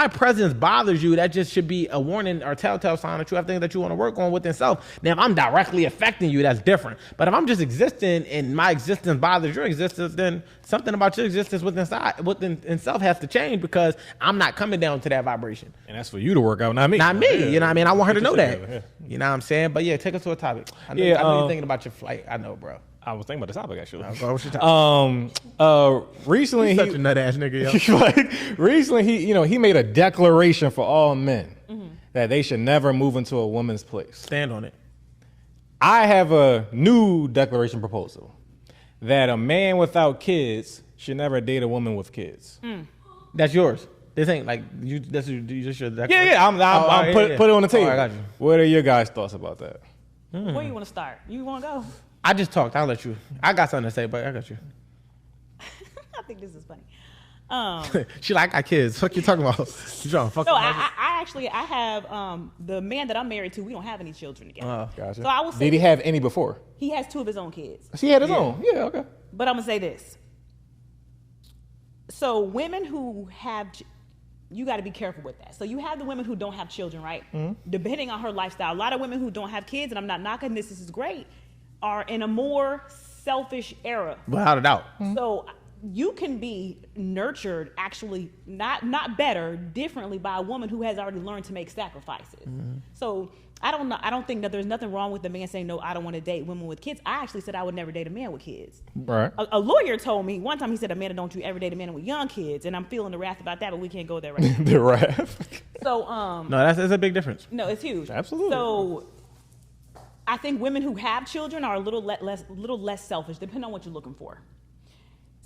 presence bothers you, that just should be a warning or telltale sign that you have things that you want to work on within self. Now, if I'm directly affecting you, that's different. But if I'm just existing and my existence bothers your existence, then something about your existence within self has to change, because I'm not coming down to that vibration. And that's for you to work out, not me. Not me. Yeah. You know what I mean? I want her to know that. Together, yeah. You know what I'm saying? But yeah, take us to a topic. I know, Yeah, I know you're thinking about your flight. I know, bro. I was thinking about the topic, actually. What's your topic? Recently, Such a nut ass nigga, yo. like, recently he made a declaration for all men that they should never move into a woman's place. Stand on it. I have a new declaration proposal that a man without kids should never date a woman with kids. That's yours. This ain't like you. That's your declaration. Yeah. I'm put it on the table. I got you. What are your guys' thoughts about that? Where you want to start? You want to go? I just talked. I'll let you. I got something to say, but I got you. I think this is funny. She like, I got kids. Fuck you talking about? You trying to fuck? So with I have the man that I'm married to. We don't have any children together. Gotcha. So I will say, Did he have any before? he has 2 of his own kids. He had his own. Yeah, okay. But I'm gonna say this. So women who have, you got to be careful with that. So you have the women who don't have children, right? Depending on her lifestyle, a lot of women who don't have kids, and I'm not knocking this. This is great. Are in a more selfish era. Without a doubt. So you can be nurtured, actually not better, differently by a woman who has already learned to make sacrifices. So I don't know. I don't think that there's nothing wrong with the man saying, no, I don't want to date women with kids. I actually said I would never date a man with kids. Right. A lawyer told me one time, he said, Amanda, don't you ever date a man with young kids? And I'm feeling the wrath about that, but we can't go there right now. The wrath. So, No, that's a big difference. no, it's huge. Absolutely. So I think women who have children are a little less selfish, depending on what you're looking for.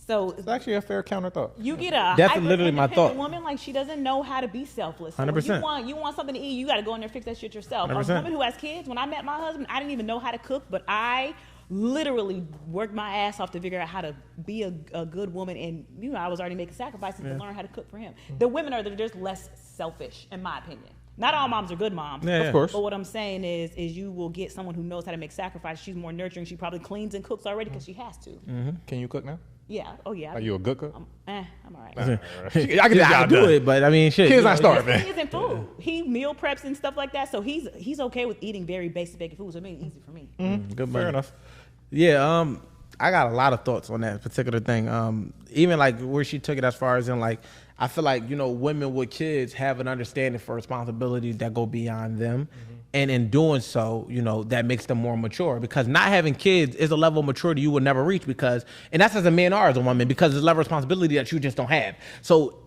So It's actually a fair counter thought. you get a That's literally my thought. woman, like, she doesn't know how to be selfless. So 100%. when you want something to eat, you got to go in there and fix that shit yourself. 100%. A woman who has kids, when I met my husband, I didn't even know how to cook, but I literally worked my ass off to figure out how to be a good woman. And, you know, I was already making sacrifices to learn how to cook for him. The women are just less selfish, in my opinion. Not all moms are good moms. Yeah, Of course. But what I'm saying is you will get someone who knows how to make sacrifices. She's more nurturing. She probably cleans and cooks already because she has to. Can you cook now? Yeah. Oh, yeah. Are you a good cook? I'm all right. I can I get the can job do done. it, but I mean, shit. Kids you know, not starving. He isn't food. He meal preps and stuff like that. So he's okay with eating very basic food. So it made it easy for me. Good Fair money. enough. Yeah, I got a lot of thoughts on that particular thing. Even like where she took it as far as in like, I feel like, you know, women with kids have an understanding for responsibilities that go beyond them. And in doing so, you know, that makes them more mature, because not having kids is a level of maturity you will never reach, because, and that's as a man or as a woman, because it's a level of responsibility that you just don't have. So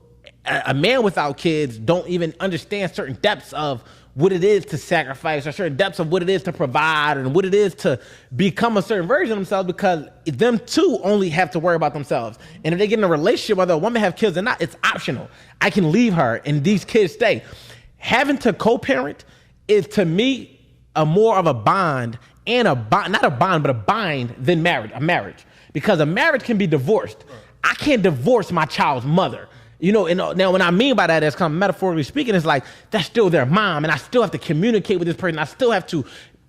a man without kids don't even understand certain depths of what it is to sacrifice, or certain depths of what it is to provide, and what it is to become a certain version of themselves, because them too only have to worry about themselves. And if they get in a relationship, whether a woman have kids or not, it's optional. I can leave her and these kids stay. Having to co-parent is, to me, a more of a bond, and not a bond, but a bind than a marriage. Because a marriage can be divorced. I can't divorce my child's mother. You know, and now what I mean by that is, kind of metaphorically speaking, it's like, that's still their mom, and I still have to communicate with this person. I still have to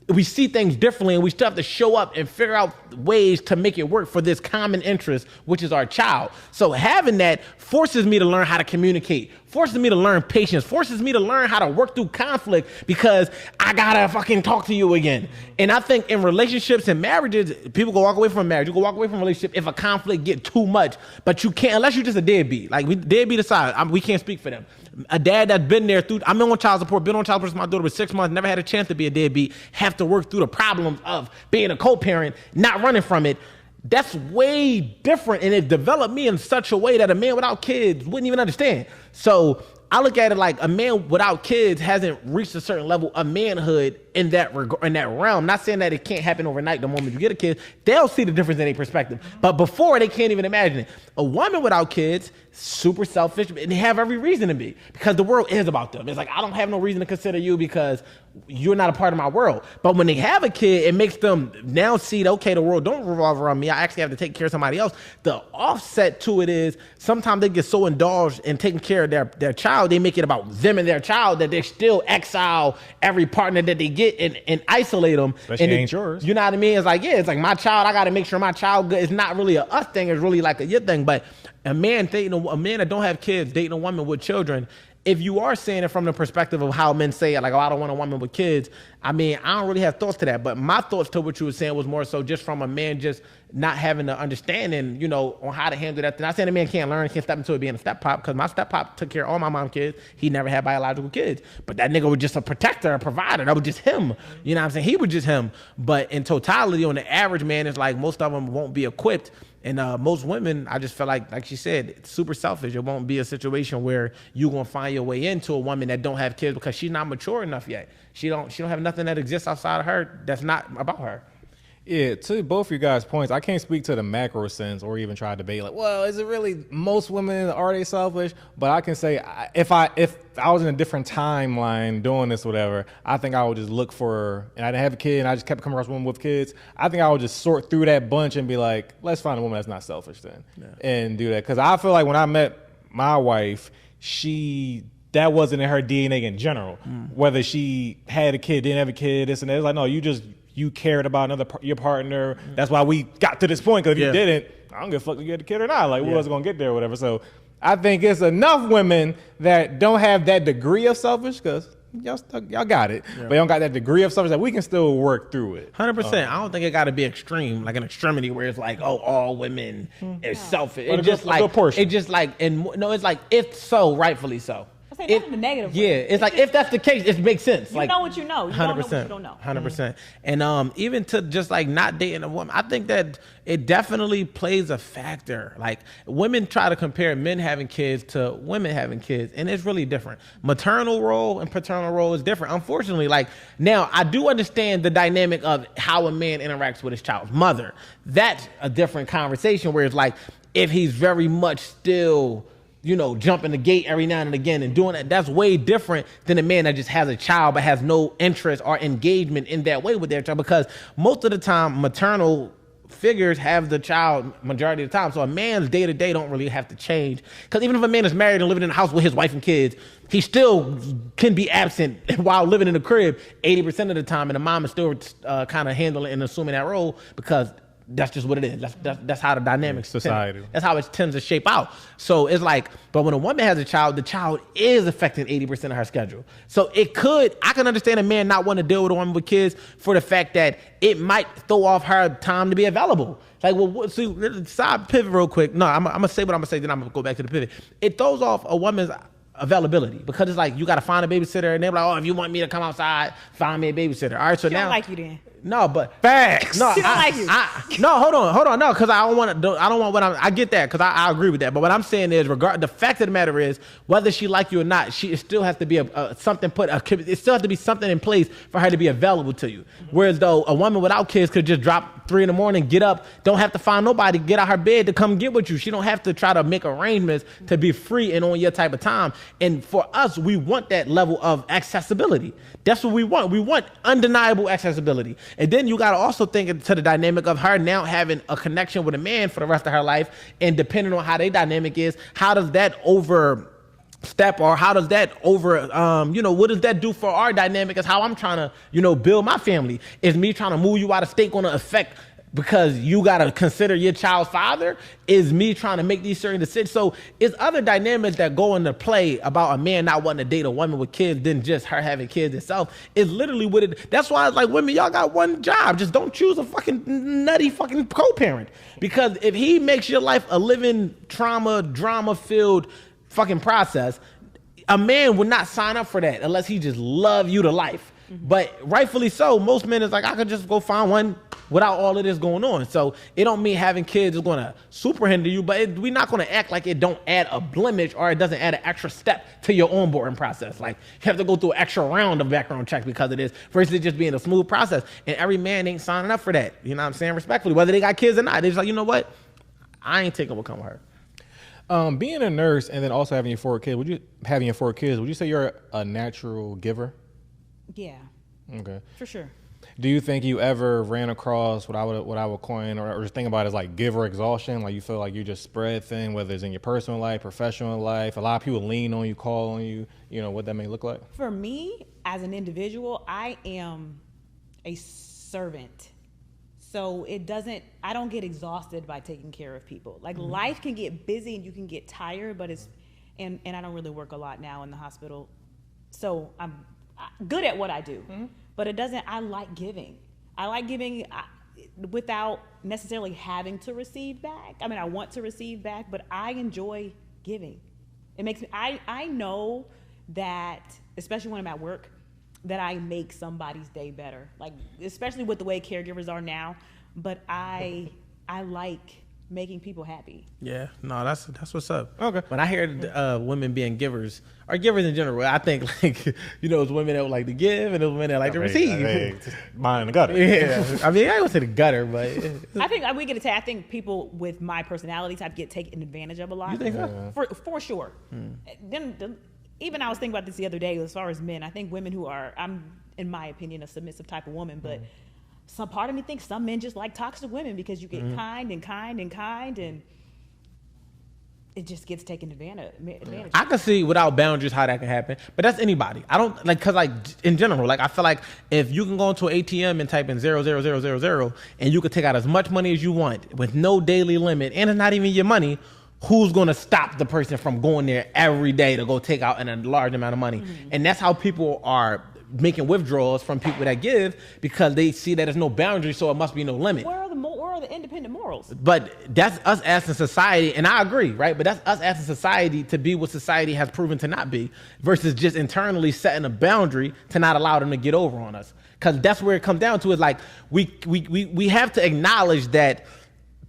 we see things differently, and we still have to show up and figure out ways to make it work for this common interest, which is our child. So having that forces me to learn how to communicate, forces me to learn patience, forces me to learn how to work through conflict, because I gotta fucking talk to you again. And I think in relationships and marriages, people can walk away from a marriage, you can walk away from a relationship if a conflict get too much, but you can't, unless you're just a deadbeat. Like, deadbeat aside, we can't speak for them. A dad that's been there through, I'm on child support, been on child support since my daughter was 6 months, never had a chance to be a deadbeat, have to work through the problems of being a co-parent, not running from it. That's way different, and it developed me in such a way that a man without kids wouldn't even understand. So I look at it like a man without kids hasn't reached a certain level of manhood in that realm. Not saying that it can't happen overnight the moment you get a kid. They'll see the difference in their perspective. But before, they can't even imagine it. A woman without kids, super selfish, and they have every reason to be, because the world is about them. It's like, I don't have no reason to consider you because you're not a part of my world. But when they have a kid, it makes them now see that, okay, the world don't revolve around me. I actually have to take care of somebody else. The offset to it is sometimes they get so indulged in taking care of their child, they make it about them and their child, that they still exile every partner that they get and isolate them. But and ain't yours. You know what I mean? It's like, yeah, it's like my child, I got to make sure my child good. It's not really a us thing. It's really like a you thing. But a man that don't have kids dating a woman with children, if you are saying it from the perspective of how men say it, like, oh, I don't want a woman with kids, I mean, I don't really have thoughts to that. But my thoughts to what you were saying was more so just from a man just not having the understanding, on how to handle that. Not saying a man can't learn, can't step into it being a step pop, because my step pop took care of all my mom's kids. He never had biological kids. But that nigga was just a protector, a provider. That was just him. You know what I'm saying? He was just him. But in totality, on the average man, it's like most of them won't be equipped. And most women, I just feel like she said, it's super selfish. It won't be a situation where you're gonna find your way into a woman that don't have kids because she's not mature enough yet. She don't have nothing that exists outside of her that's not about her. Yeah, to both of you guys' points, I can't speak to the macro sense or even try to debate like, well, is it really most women, are they selfish? But I can say if I was in a different timeline doing this, whatever, I think I would just look for, and I didn't have a kid and I just kept coming across women with kids, I think I would just sort through that bunch and be like, let's find a woman that's not selfish then, and do that. Because I feel like when I met my wife, that wasn't in her DNA in general. Whether she had a kid, didn't have a kid, this and that. It's like, no, you cared about your partner. That's why we got to this point. Because if you didn't, I don't give a fuck if you had a kid or not. Like, we wasn't gonna get there or whatever. So I think it's enough women that don't have that degree of selfish, because y'all got it, but y'all got that degree of selfish that we can still work through it. 100%. I don't think it got to be extreme, like an extremity where it's like, oh, all women is selfish. It's just like, it's like, if so, rightfully so. Not in the negative way. Yeah, it's like, if that's the case, it makes sense. You know what you know. You 100%, don't know what you don't know. 100%. And even to just like not dating a woman, I think that it definitely plays a factor. Like, women try to compare men having kids to women having kids, and it's really different. Maternal role and paternal role is different. Unfortunately, like, now I do understand the dynamic of how a man interacts with his child's mother. That's a different conversation, where it's like, if he's very much still jumping the gate every now and again and doing that, that's way different than a man that just has a child but has no interest or engagement in that way with their child, because most of the time maternal figures have the child majority of the time. So a man's day-to-day don't really have to change, because even if a man is married and living in a house with his wife and kids, he still can be absent while living in the crib 80% of the time, and the mom is still kind of handling and assuming that role, because that's just what it is. That's how the dynamics society. That's how it tends to shape out. So it's like, but when a woman has a child, the child is affecting 80% of her schedule. So I can understand a man not wanting to deal with a woman with kids for the fact that it might throw off her time to be available. Like, well, see, side pivot real quick. No, I'm gonna say what I'm gonna say, then I'm gonna go back to the pivot. It throws off a woman's availability, because it's like, you gotta find a babysitter, and they're like, oh, if you want me to come outside, find me a babysitter. All right, so She now don't like you then. No, but facts. No, She don't like you. No, hold on. No, because I don't want what I get that, because I agree with that. But what I'm saying is, the fact of the matter is, whether she like you or not, it still has to be it still has to be something in place for her to be available to you. Whereas though a woman without kids could just drop 3 a.m, get up, don't have to find nobody, get out her bed to come get with you. She don't have to try to make arrangements to be free and on your type of time. And for us, we want that level of accessibility. That's what we want. We want undeniable accessibility. And then you got to also think to the dynamic of her now having a connection with a man for the rest of her life. And depending on how their dynamic is, how does that step, or how does that what does that do for our dynamic? Is how I'm trying to, build my family. Is me trying to move you out of state going to affect because you got to consider your child's father? Is me trying to make these certain decisions? So it's other dynamics that go into play about a man not wanting to date a woman with kids than just her having kids itself. It's literally what it, that's why it's like, women, y'all got one job. Just don't choose a fucking nutty fucking co-parent. Because if he makes your life a living drama-filled fucking process, a man would not sign up for that unless he just love you to life. But rightfully so, most men is like, I could just go find one without all of this going on. So it don't mean having kids is going to super hinder you, but we're not going to act like it don't add a blemish or it doesn't add an extra step to your onboarding process. Like you have to go through an extra round of background checks because of this versus it just being a smooth process. And every man ain't signing up for that. You know what I'm saying? Respectfully, whether they got kids or not. They're just like, you know what? I ain't taking what come with her. Being a nurse and then also having your 4 kids, would you say you're a natural giver? Yeah. Okay. For sure. Do you think you ever ran across what I would coin or just think about as like giver exhaustion? Like you feel like you just spread thin, whether it's in your personal life, professional life. A lot of people lean on you, call on you. You know what that may look like. For me, as an individual, I am a servant. So I don't get exhausted by taking care of people. Like life can get busy and you can get tired, but and I don't really work a lot now in the hospital. So I'm good at what I do, but I like giving. I like giving without necessarily having to receive back. I mean, I want to receive back, but I enjoy giving. It makes me, I know that, especially when I'm at work, that I make somebody's day better. Like, especially with the way caregivers are now, but I like making people happy. Yeah, no, that's what's up. Okay. When I hear women being givers, or givers in general, I think like, it's women that would like to give and there's women that like to receive. Mine in the gutter. Yeah, I mean, I would say the gutter, but I think we get I think people with my personality type get taken advantage of a lot. You think so? For sure. Then even I was thinking about this the other day as far as men. I think women I'm in my opinion a submissive type of woman, but some part of me thinks some men just like toxic women because you get kind and it just gets taken advantage of. I can see without boundaries how that can happen, but that's anybody. I don't like, cause like in general, like I feel like if you can go into an ATM and type in 00000 and you can take out as much money as you want with no daily limit and it's not even your money, who's going to stop the person from going there every day to go take out a large amount of money? And that's how people are making withdrawals from people that give because they see that there's no boundary, so it must be no limit. Where are the independent morals? But that's us asking society, and I agree, right? But that's us asking society to be what society has proven to not be versus just internally setting a boundary to not allow them to get over on us. Because that's where it comes down to is like we have to acknowledge that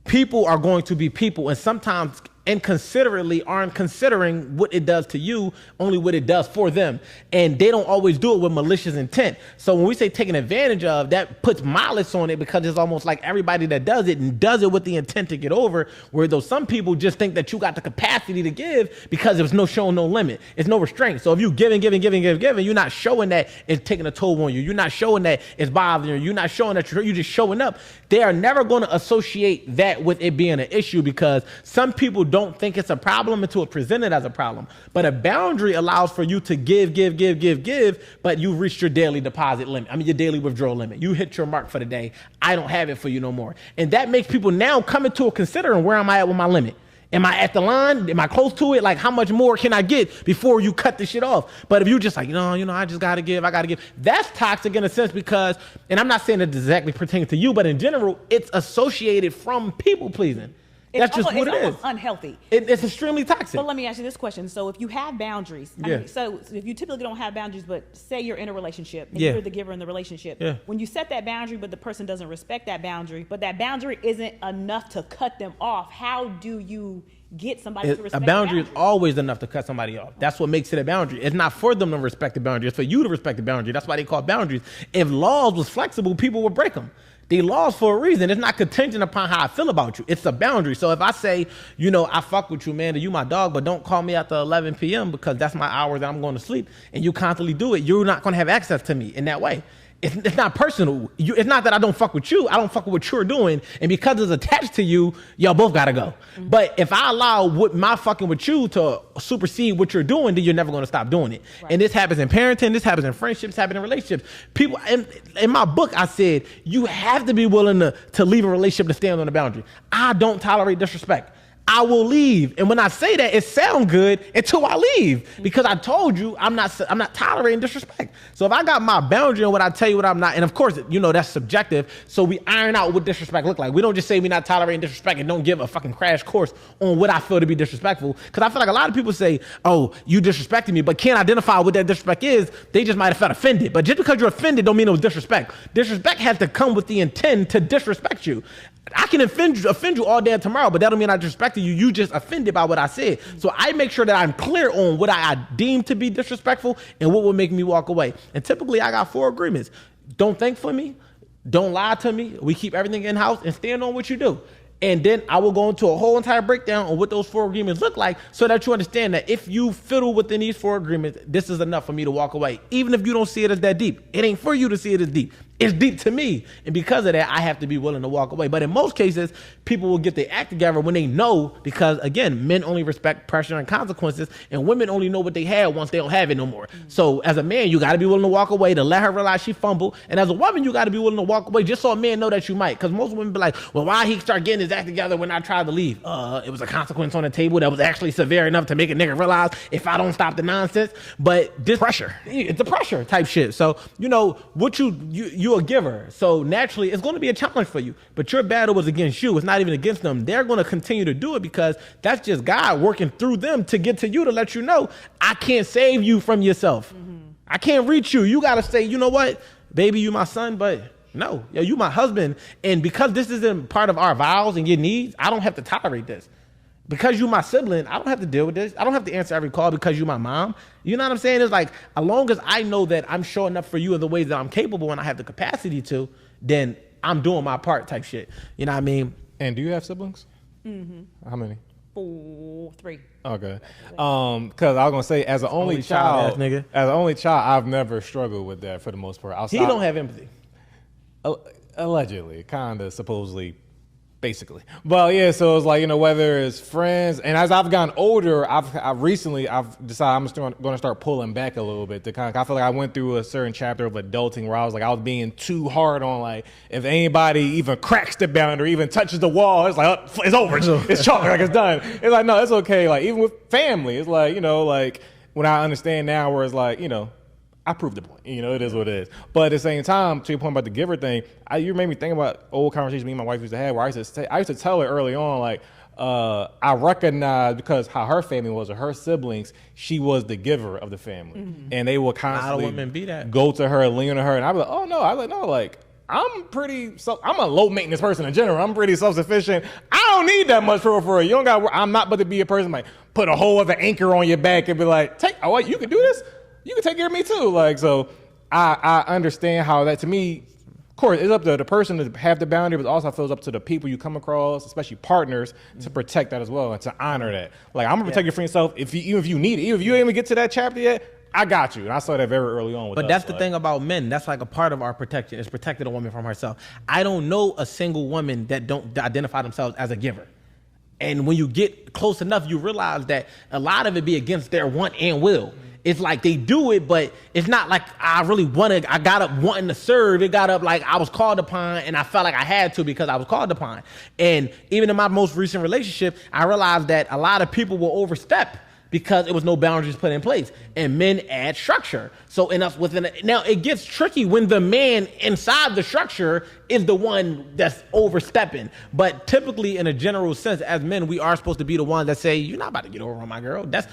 people are going to be people, and sometimes inconsiderately aren't considering what it does to you, only what it does for them. And they don't always do it with malicious intent. So when we say taking advantage of, that puts malice on it because it's almost like everybody that does it and does it with the intent to get over, where though some people just think that you got the capacity to give because there's no showing no limit. It's no restraint. So if you giving, you're not showing that it's taking a toll on you. You're not showing that it's bothering you. You're not showing that you're just showing up. They are never going to associate that with it being an issue because some people don't think it's a problem until it's presented as a problem. But a boundary allows for you to give, but you reached your daily deposit limit. I mean, your daily withdrawal limit. You hit your mark for the day. I don't have it for you no more. And that makes people now come into a considering where am I at with my limit? Am I at the line? Am I close to it? Like, how much more can I get before you cut the shit off? But if you just like, I just gotta give, that's toxic in a sense because, and I'm not saying it exactly pertains to you, but in general, it's associated from people pleasing. That's just what it is. It's unhealthy. It's extremely toxic. But let me ask you this question. So if you have boundaries, so if you typically don't have boundaries, but say you're in a relationship and you're the giver in the relationship, when you set that boundary, but the person doesn't respect that boundary, but that boundary isn't enough to cut them off, how do you get somebody to respect a boundary is always enough to cut somebody off. That's what makes it a boundary. It's not for them to respect the boundary. It's for you to respect the boundary. That's why they call boundaries. If laws was flexible, people would break them. The laws for a reason. It's not contingent upon how I feel about you. It's a boundary. So if I say, I fuck with you, man, you my dog, but don't call me after 11 p.m. because that's my hour that I'm going to sleep, and you constantly do it, you're not going to have access to me in that way. it's not personal. It's not that I don't fuck with you. I don't fuck with what you're doing. And because it's attached to you, y'all both gotta go. But if I allow my fucking with you to supersede what you're doing, then you're never gonna stop doing it. Right. And this happens in parenting, this happens in friendships, happens in relationships. People, in my book, I said, you have to be willing to leave a relationship to stand on the boundary. I don't tolerate disrespect. I will leave. And when I say that, it sounds good until I leave, because I told you I'm not tolerating disrespect. So if I got my boundary on what I tell you what I'm not, and of course, that's subjective. So we iron out what disrespect look like. We don't just say we're not tolerating disrespect and don't give a fucking crash course on what I feel to be disrespectful. Because I feel like a lot of people say, oh, you disrespected me, but can't identify what that disrespect is. They just might have felt offended. But just because you're offended don't mean it was disrespect. Disrespect has to come with the intent to disrespect you. I can offend you all day tomorrow, but that don't mean I disrespected you. You just offended by what I said. So I make sure that I'm clear on what I deem to be disrespectful and what will make me walk away. And typically I got 4 agreements. Don't think for me. Don't lie to me. We keep everything in-house and stand on what you do. And then I will go into a whole entire breakdown on what those 4 agreements look like, so that you understand that if you fiddle within these 4 agreements, this is enough for me to walk away. Even if you don't see it as that deep. It ain't for you to see it as deep. It's deep to me. And because of that, I have to be willing to walk away. But in most cases, people will get their act together when they know, because again, men only respect pressure and consequences, and women only know what they had once they don't have it no more. So as a man, you got to be willing to walk away to let her realize she fumbled. And as a woman, you got to be willing to walk away just so a man know that you might. Because most women be like, well, why he start getting his act together when I tried to leave? It was a consequence on the table that was actually severe enough to make a nigga realize if I don't stop the nonsense. But this pressure, it's a pressure type shit. So, what you a giver. So naturally, it's going to be a challenge for you. But your battle was against you. It's not even against them. They're going to continue to do it because that's just God working through them to get to you, to let you know, I can't save you from yourself. I can't reach you. You got to say, you know what, baby, you my son, but no, you my husband. And because this isn't part of our vows and your needs, I don't have to tolerate this. Because you my sibling, I don't have to deal with this. I don't have to answer every call because you my mom. You know what I'm saying? It's like, as long as I know that I'm showing up for you in the ways that I'm capable and I have the capacity to, then I'm doing my part type shit. You know what I mean? And do you have siblings? How many? 4, 3. Okay. Because I was gonna say, as an only child, I've never struggled with that for the most part. He don't have empathy. Allegedly, kind of, supposedly. Basically. Well, yeah, so it's like, whether it's friends, and as I've gotten older, I've recently decided I'm just going to start pulling back a little bit. I feel like I went through a certain chapter of adulting where I was being too hard on, like, if anybody even cracks the boundary, even touches the wall, it's like, oh, it's over, it's chalk, like it's done. It's like, no, it's okay. Like, even with family, it's like, like when I understand now where it's like, I proved the point. It is what it is. But at the same time, to your point about the giver thing, you made me think about old conversations me and my wife used to have, where I used to tell her early on, like, I recognize, because how her family was, or her siblings, she was the giver of the family. And they will constantly go to her, lean on her. And I'd be like, oh, no. I'm a low maintenance person in general. I'm pretty self-sufficient. I don't need that much for her. You don't got, I'm not about to be a person like put a whole other anchor on your back and be like, you can do this? You can take care of me too. Like, so I understand how that, to me, of course, it's up to the person to have the boundary, but also I feel it's up to the people you come across, especially partners, to protect that as well and to honor that. Like, I'm gonna protect you for yourself even if you need it. Even if you ain't even get to that chapter yet, I got you. And I saw that very early on with us. But that's the thing about men. That's like a part of our protection. It's protecting a woman from herself. I don't know a single woman that don't identify themselves as a giver. And when you get close enough, you realize that a lot of it be against their want and will. It's like they do it, but it's not like I really wanted. I got up wanting to serve. It got up like I was called upon, and I felt like I had to because I was called upon. And even in my most recent relationship, I realized that a lot of people will overstep because it was no boundaries put in place, and men add structure. So in us now it gets tricky when the man inside the structure is the one that's overstepping. But typically, in a general sense, as men, we are supposed to be the ones that say, "You're not about to get over on my girl." That's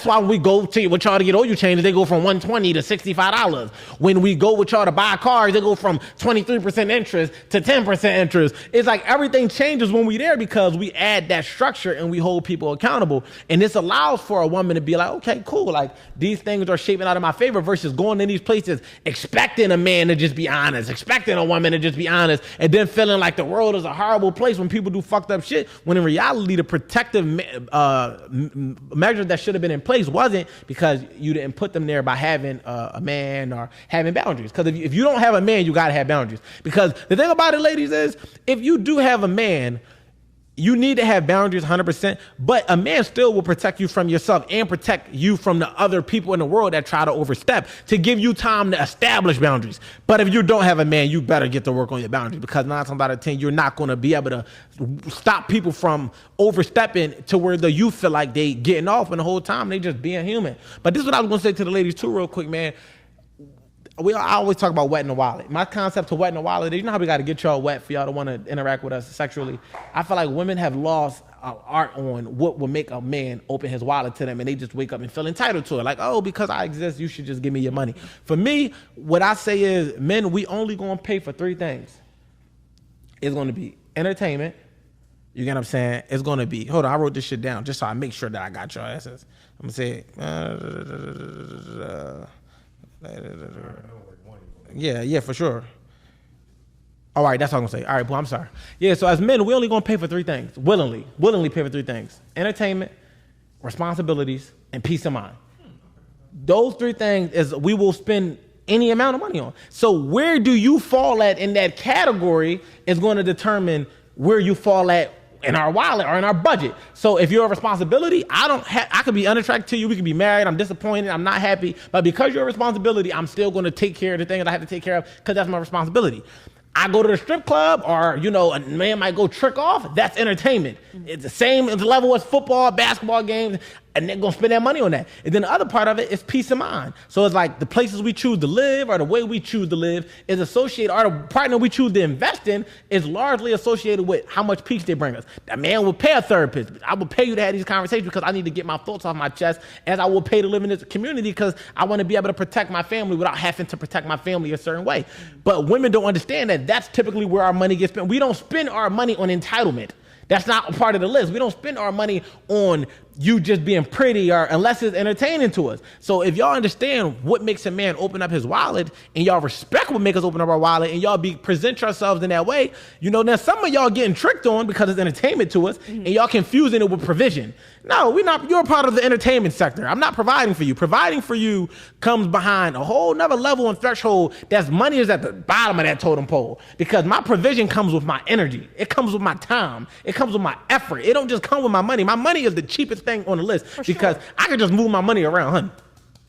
why when we go to with y'all to get oil changes, they go from $120 to $65. When we go with y'all to buy cars, they go from 23% interest to 10% interest. It's like everything changes when we there because we add that structure and we hold people accountable. And this allows for a woman to be like, okay, cool, like these things are shaping out in my favor, versus going in these places expecting a man to just be honest, expecting a woman woman and just be honest, and then feeling like the world is a horrible place when people do fucked up shit, when in reality the protective measure that should have been in place wasn't, because you didn't put them there by having a man or having boundaries. Because if you don't have a man, you gotta have boundaries. Because the thing about it, ladies, is if you do have a man, you need to have boundaries 100%, but a man still will protect you from yourself and protect you from the other people in the world that try to overstep, to give you time to establish boundaries. But if you don't have a man, you better get to work on your boundaries, because 9 times out of 10, you're not going to be able to stop people from overstepping to where you feel like they getting off, and the whole time they just being human. But this is what I was going to say to the ladies too real quick, man. I always talk about wetting the wallet. My concept of wetting the wallet is, you know how we got to get y'all wet for y'all to want to interact with us sexually? I feel like women have lost art on what will make a man open his wallet to them, and they just wake up and feel entitled to it. Like, oh, because I exist, you should just give me your money. For me, what I say is, men, we only going to pay for 3 things. It's going to be entertainment. You get what I'm saying? It's going to be, hold on, I wrote this shit down just so I make sure that I got your asses. I'm going to say, yeah, for sure. All right, that's all I'm gonna say. All right, boy, I'm sorry. Yeah, so as men, we only gonna pay for 3 things. Willingly pay for 3 things: entertainment, responsibilities, and peace of mind. Those 3 things is we will spend any amount of money on. So where do you fall at in that category is going to determine where you fall at in our wallet or in our budget. So if you're a responsibility, I could be unattracted to you. We could be married. I'm disappointed. I'm not happy. But because you're a responsibility, I'm still going to take care of the things I have to take care of, because that's my responsibility. I go to the strip club, or, a man might go trick off. That's entertainment. It's the same level as football, basketball games, and they're going to spend that money on that. And then the other part of it is peace of mind. So it's like the places we choose to live, or the way we choose to live, is associated, or the partner we choose to invest in is largely associated with how much peace they bring us. A man will pay a therapist. I will pay you to have these conversations because I need to get my thoughts off my chest, as I will pay to live in this community because I want to be able to protect my family without having to protect my family a certain way. But women don't understand that that's typically where our money gets spent. We don't spend our money on entitlement. That's not a part of the list. We don't spend our money on you just being pretty, or unless it's entertaining to us. So if y'all understand what makes a man open up his wallet, and y'all respect what makes us open up our wallet, and y'all present yourselves in that way, now some of y'all getting tricked on because it's entertainment to us, and y'all confusing it with provision. No, we're not. You're a part of the entertainment sector. I'm not providing for you. Providing for you comes behind a whole nother level and threshold. That's money is at the bottom of that totem pole, because my provision comes with my energy. It comes with my time. It comes with my effort. It don't just come with my money. My money is the cheapest thing on the list, because I can just move my money around, honey.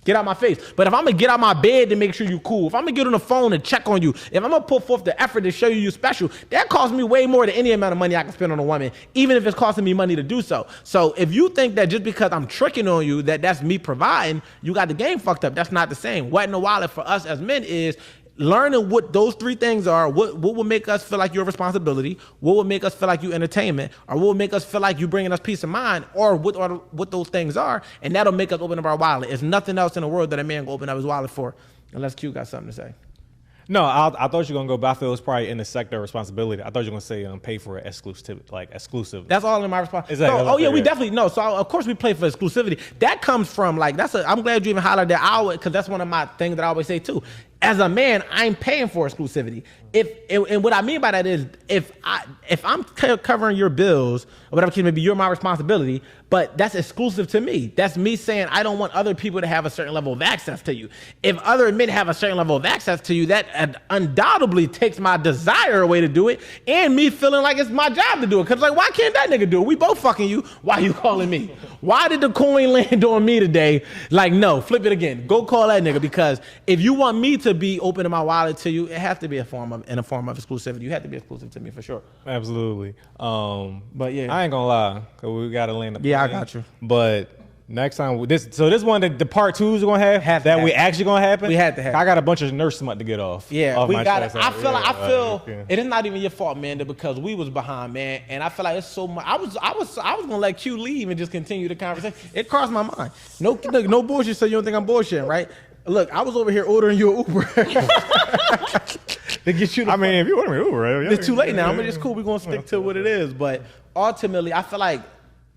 Get out my face. But if I'm gonna get out my bed to make sure you cool, if I'm gonna get on the phone and check on you, if I'm gonna put forth the effort to show you special, that costs me way more than any amount of money I can spend on a woman, even if it's costing me money to do so. So if you think that just because I'm tricking on you, that's me providing, you got the game fucked up. That's not the same. Wetting the wallet for us as men is learning what those 3 things are. What will make us feel like your responsibility? What will make us feel like you entertainment? Or what will make us feel like you bringing us peace of mind? Or what those things are, and that'll make us open up our wallet. There's nothing else in the world that a man will open up his wallet for, unless Q got something to say. No, I thought you were going to go, but I feel it's probably in the sector of responsibility. I thought you were going to say pay for exclusivity, like exclusive. That's all in my response. Exactly. We definitely know. So of course we play for exclusivity. That comes from I'm glad you even highlighted that, because that's one of my things that I always say too. As a man, I'm paying for exclusivity. And what I mean by that is, if I'm covering your bills or whatever, maybe you're my responsibility, but that's exclusive to me. That's me saying I don't want other people to have a certain level of access to you. If other men have a certain level of access to you, that undoubtedly takes my desire away to do it, and me feeling like it's my job to do it. Because why can't that nigga do it? We both fucking you. Why you calling me? Why did the coin land on me today? No, flip it again. Go call that nigga, because if you want me to be open to my wallet to you, it has to be in a form of exclusivity. You have to be exclusive to me for sure. Absolutely. But yeah, I ain't gonna lie, cause we gotta land the plane. Yeah, I got you. But next time, this one that the part 2 is gonna have that we actually gonna happen. We had to have. I got a bunch of nurse smut to get off. Yeah, off we my got it. chest. I feel it is not even your fault, man, because we was behind, man, and I feel like it's so much. I was gonna let Q leave and just continue the conversation. It crossed my mind. No bullshit. So you don't think I'm bullshitting, right? Look, I was over here ordering you an Uber to get you. If you order me Uber, it's too late now. It's cool. We're gonna stick to what it is. But ultimately, I feel like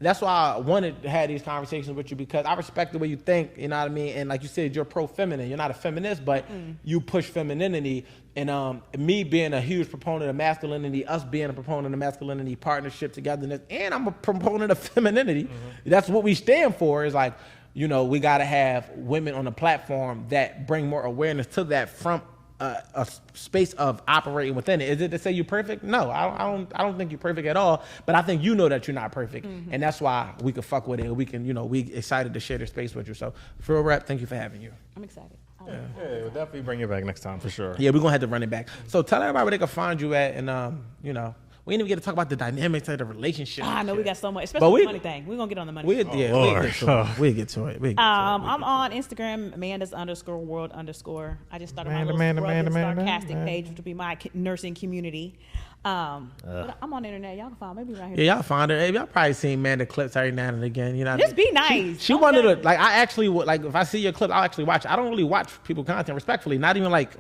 That's why I wanted to have these conversations with you, because I respect the way you think, you know what I mean? And like you said, you're pro-feminine. You're not a feminist, but you push femininity. And me being a huge proponent of masculinity, us being a proponent of masculinity, partnership, togetherness, and I'm a proponent of femininity. That's what we stand for, is like, you know, we got to have women on the platform that bring more awareness to that from a space of operating within it. Is it to say you're perfect? No, I don't think you're perfect at all. But I think you know that you're not perfect, and that's why we can fuck with it. And we can, you know, we excited to share the space with you. So, for real rap, thank you for having you. I'm excited. Yeah, we'll definitely bring you back next time for sure. Yeah, we're gonna have to run it back. So tell everybody where they can find you at, and you know, we didn't even get to talk about the dynamics of the relationship. I know we got so much, especially the money thing. We're gonna get on the money. We'll get to it. We'll get to it. I'm on Instagram, Amanda's_world_. I just started my little Star casting page, which will be my nursing community. But I'm on the internet. Y'all can find maybe right here. Yeah, y'all find her. Hey, y'all probably seen Amanda clips every now and again. You know, Just be nice. She wanted to, like, I actually would, like, if I see your clip, I'll actually watch it. I don't really watch people content respectfully, not even like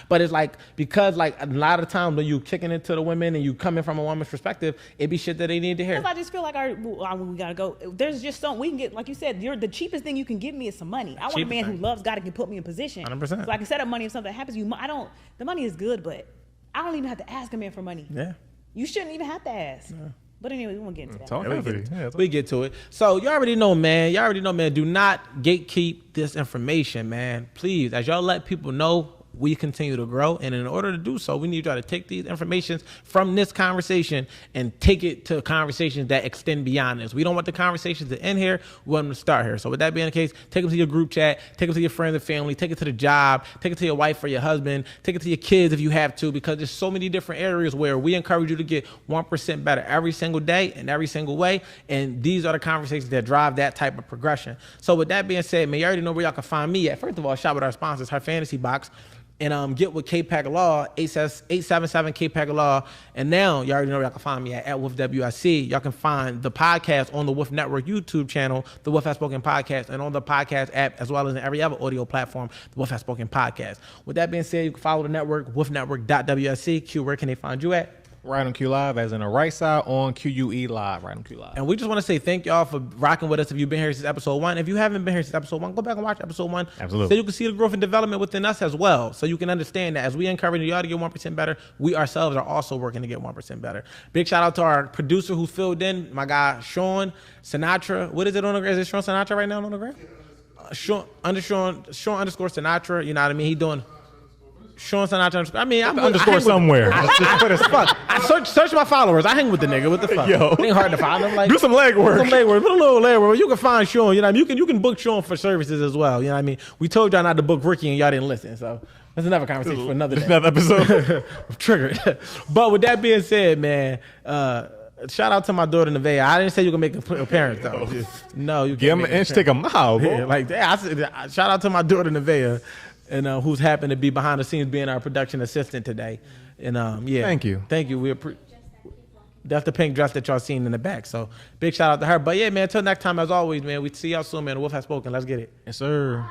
but it's like, because like a lot of times when you kicking into the women and you coming from a woman's perspective, it be shit that they need to hear. Because I just feel like we gotta go. There's just something we can get. Like you said, the cheapest thing you can give me is some money. I want a man who loves God and can put me in position. 100%. So I can set up money if something happens. The money is good, but I don't even have to ask a man for money. Yeah. You shouldn't even have to ask. Yeah. But anyway, we won't get into that. We get to it. So you already know, man. Do not gatekeep this information, man. Please, as y'all let people know, we continue to grow. And in order to do so, we need y'all to take these informations from this conversation and take it to conversations that extend beyond this. We don't want the conversations to end here. We want them to start here. So with that being the case, take them to your group chat, take them to your friends and family, take it to the job, take it to your wife or your husband, take it to your kids if you have to, because there's so many different areas where we encourage you to get 1% better every single day and every single way. And these are the conversations that drive that type of progression. So with that being said, man, you already know where y'all can find me at. First of all, shout out our sponsors, Her Fantasy Box. And get with K-Pack Law, 877 K-Pack Law. And now, you already know where y'all can find me at Wolf WIC. Y'all can find the podcast on the Wolf Network YouTube channel, the Wolf Has Spoken Podcast, and on the podcast app, as well as in every other audio platform, the Wolf Has Spoken Podcast. With that being said, you can follow the network, wolfnetwork.WSC. Q, where can they find you at? Right on Q Live, as in the right side on QUE Live, right on Q Live. And we just want to say thank y'all for rocking with us. If you've been here since episode 1, if you haven't been here since episode 1, go back and watch episode 1. Absolutely. So you can see the growth and development within us as well. So you can understand that as we encourage y'all to get 1% better, we ourselves are also working to get 1% better. Big shout out to our producer who filled in, my guy Sean Sinatra. What is it on the Is it Sean Sinatra right now on the gram? Sean underscore Sinatra. You know what I mean? He doing Sean Sinatra. I mean, I'm underscore somewhere. I search my followers. I hang with the nigga. What the fuck? Yo. It ain't hard to find him. Like, do some legwork. Put a little legwork. You can find Sean. You know what I mean? You can book Sean for services as well. You know what I mean? We told y'all not to book Ricky and y'all didn't listen. So that's another conversation for another day. Another episode. I'm triggered. But with that being said, man, shout out to my daughter Nevaeh. I didn't say you can make an appearance though. No, you give him an inch, take a mile. Bro. Yeah, like that. Shout out to my daughter Nevaeh. And who's happened to be behind the scenes being our production assistant today. And yeah. Thank you. That's the pink dress that y'all seen in the back. So big shout out to her. But yeah, man, until next time, as always, man, we see y'all soon, man. The Wolf Has Spoken. Let's get it. Yes, sir.